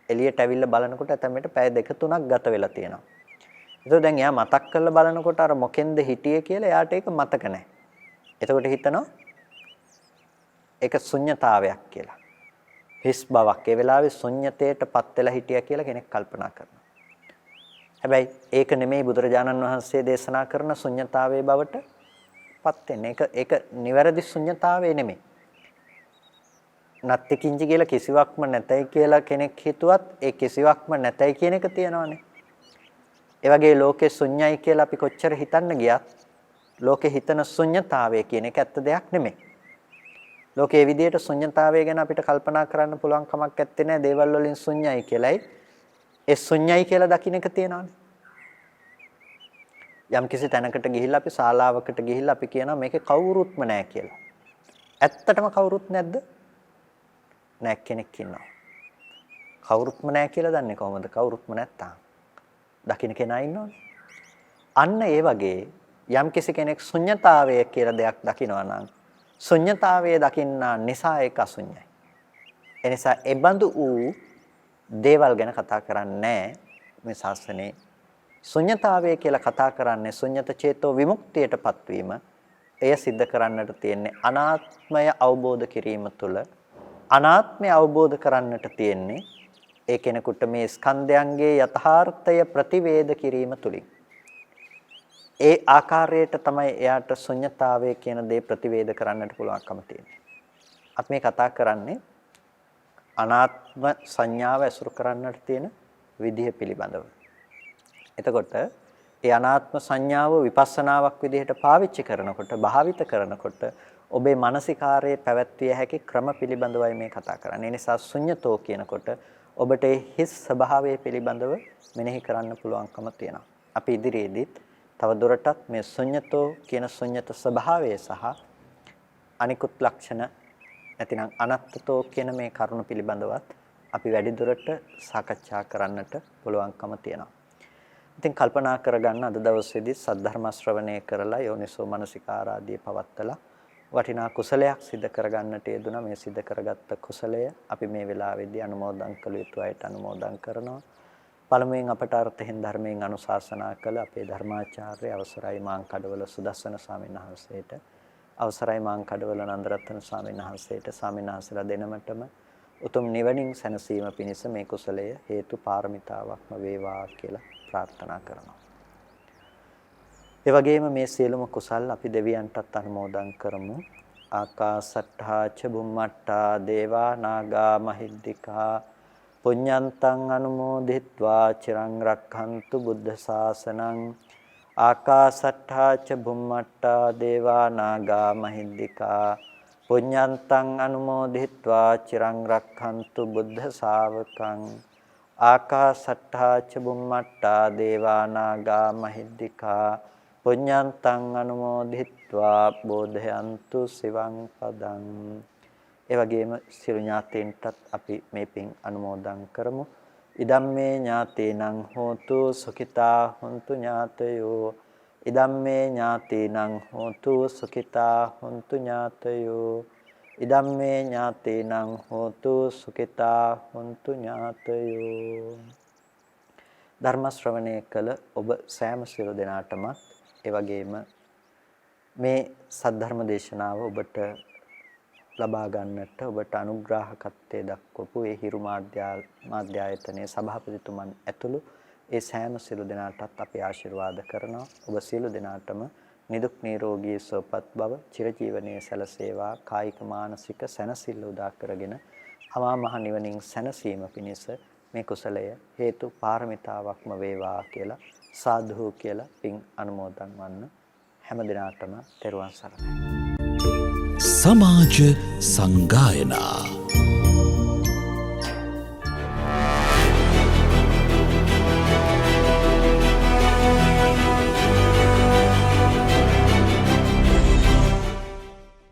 එළියට ඇවිල්ලා බලනකොට ඇතැම්මට පැය 2-3ක් ගත වෙලා තියෙනවා. ඒක දැන් එයා මතක් කරලා බලනකොට අර මොකෙන්ද හිටියේ කියලා එයාට ඒක මතක නැහැ. එතකොට හිතනවා ඒක ශුන්්‍යතාවයක් කියලා. හිස් බවක්. ඒ වෙලාවේ ශුන්්‍යතේටපත් වෙලා හිටියා කියලා කෙනෙක් කල්පනා කරනවා. හැබැයි ඒක නෙමෙයි බුදුරජාණන් වහන්සේ දේශනා කරන ශුන්්‍යතාවයේ බවට පත් වෙන්නේ. ඒක නිවැරදි ශුන්්‍යතාවය නෙමෙයි. නැත්ති කිංචි කියලා කිසිවක්ම නැතයි කියලා කෙනෙක් හිතුවත් ඒ කිසිවක්ම නැතයි කියන එක තියෙනවානේ. ඒ වගේ ලෝකේ ශුන්‍යයි කියලා අපි කොච්චර හිතන්න ගියත් ලෝකේ හිතන ශුන්‍යතාවය කියන එක ඇත්ත දෙයක් නෙමෙයි. ලෝකේ මේ විදිහට ශුන්‍යතාවය ගැන අපිට කල්පනා කරන්න පුළුවන් කමක් නැත්තේ නෑ. දේවල් වලින් ශුන්‍යයි කියලායි ඒ ශුන්‍යයි කියලා දකින්න එක තියෙනවානේ. යම් කිසි තැනකට ගිහිල්ලා අපි ශාලාවකට ගිහිල්ලා අපි කියනවා මේකේ කවුරුත්ම නෑ කියලා. ඇත්තටම කවුරුත් නැද්ද? නෑ, කෙනෙක් ඉන්නවා. කවුරුත්ම නැහැ කියලා දන්නේ කොහොමද? කවුරුත්ම නැත්තම්. දකින්න කෙනා ඉන්නවනේ. අන්න ඒ වගේ යම් කෙනෙක් ශුන්්‍යතාවය කියලා දෙයක් දකිනවා නම් ශුන්්‍යතාවය දකින්නා නිසා ඒක අශුන්‍යයි. ඒ නිසා ඒ බඳු වූ දේවල් ගැන කතා කරන්නේ මේ ශාසනයේ. ශුන්්‍යතාවය කියලා කතා කරන්නේ ශුන්්‍යත චේතෝ විමුක්තියටපත් වීම. එය सिद्ध කරන්නට තියෙන්නේ අනාත්මය අවබෝධ කිරීම තුළ අනාත්මය අවබෝධ කරන්නට තියෙන්නේ ඒ කෙනෙකුට මේ ස්කන්ධයන්ගේ යථාර්ථය ප්‍රතිවේද කිරීම තුලින්. ඒ ආකාරයට තමයි එයාට ශුන්්‍යතාවය කියන දේ ප්‍රතිවේද කරන්නට පුළුවන්කම තියෙන්නේ. අපි මේ කතා කරන්නේ අනාත්ම සංඥාව ඇසුරු කරන්නට තියෙන විදිහ පිළිබඳව. එතකොට ඒ අනාත්ම සංඥාව විපස්සනාවක් විදිහට පාවිච්චි කරනකොට භාවිත කරනකොට ඔබේ මානසිකාරයේ පැවැත්විය හැකි ක්‍රම පිළිබඳවයි මේ කතා කරන්නේ. ඒ නිසා ශුන්්‍යතෝ කියනකොට ඔබට හිස් ස්වභාවය පිළිබඳව මෙනෙහි කරන්න පුළුවන්කම තියෙනවා. අපි ඉදිරියේදීත් තව දුරටත් මේ ශුන්්‍යතෝ කියන ශුන්්‍යත ස්වභාවය සහ අනිකුත් ලක්ෂණ නැතිනම් අනත්තතෝ කියන මේ කරුණු පිළිබඳවත් අපි වැඩි දුරට සාකච්ඡා කරන්නට පුළුවන්කම තියෙනවා. ඉතින් කල්පනා කරගන්න අද දවසේදී සද්ධර්ම ශ්‍රවණය කරලා යෝනිසෝ මනසිකාරාදී පවත්තලා වටිනා කුසලයක් සිදු කරගන්නට යෙදුණා. මේ සිදු කරගත්ත කුසලය අපි මේ වෙලාවේදී අනුමෝදන් කළ යුතු අයට අනුමෝදන් කරනවා. පළමුවෙන් අපට අර්ථයෙන් ධර්මයෙන් අනුශාසනා කළ අපේ ධර්මාචාර්ය අවසරයි මාංකඩවල සුදස්සන ස්වාමීන් වහන්සේට, අවසරයි මාංකඩවල නන්දරත්න ස්වාමීන් වහන්සේට, ස්වාමීන් වහන්සේලා දෙනමතම උතුම් නිවනින් සැනසීම පිණිස මේ කුසලය හේතු පාරමිතාවක්ම වේවා කියලා ප්‍රාර්ථනා කරනවා. ඒ වගේම මේ සියලුම කුසල් අපි දෙවියන්ටත් අනුමෝදන් කරමු. ආකාසට්ඨා ච බුම්මට්ඨා දේවා නාග මහිද්దికා පුඤ්ඤන්තං අනුමෝදිත්වා චිරං රක්ඛන්තු බුද්ධ ශාසනං. ආකාසට්ඨා ච බුම්මට්ඨා දේවා නාග මහිද්దికා පුඤ්ඤන්තං අනුමෝදිත්වා චිරං රක්ඛන්තු බුද්ධ ශාවකං. ආකාසට්ඨා ච බුම්මට්ඨා දේවා නාග මහිද්దికා පුඤ්ඤන්තං අනුමෝදිත්වා බෝධයන්තු සිවං පදං. ඒ වගේම සියලු ඥාතීන්ටත් අපි මේ පින් අනුමෝදන් කරමු. ඉදම්මේ ඥාතීනං හෝතු සුඛිතා හොන්තු ඥාතයෝ. ඉදම්මේ ඥාතීනං හෝතු සුඛිතා හොන්තු ඥාතයෝ. ඉදම්මේ ඥාතීනං හෝතු සුඛිතා හොන්තු ඥාතයෝ. ධර්ම ශ්‍රවණය කළ ඔබ සෑම සියලු දෙනාටම ඒ වගේම මේ සද්ධර්ම දේශනාව ඔබට ලබා ගන්නට ඔබට අනුග්‍රාහකත්වයේ දක්වපු ඒ හිරු මාධ්‍යායතනයේ සභාපතිතුමන් ඇතුළු ඒ සෑම සියලු දෙනාටත් අපි ආශිර්වාද කරනවා. ඔබ සියලු දෙනාටම නිදුක් නිරෝගී සුවපත් බව චිරජීවනයේ සැලසේවා. කායික මානසික සැනසෙල්ල උදා කරගෙන අමා මහ නිවනින් සැනසීම පිණිස මේ කුසලය හේතු පාරමිතාවක්ම වේවා කියලා සාදු කියලා පින් අනුමෝදන් වන්න. හැම දිනාටම තෙරුවන් සරණයි. සමාජ සංගායනා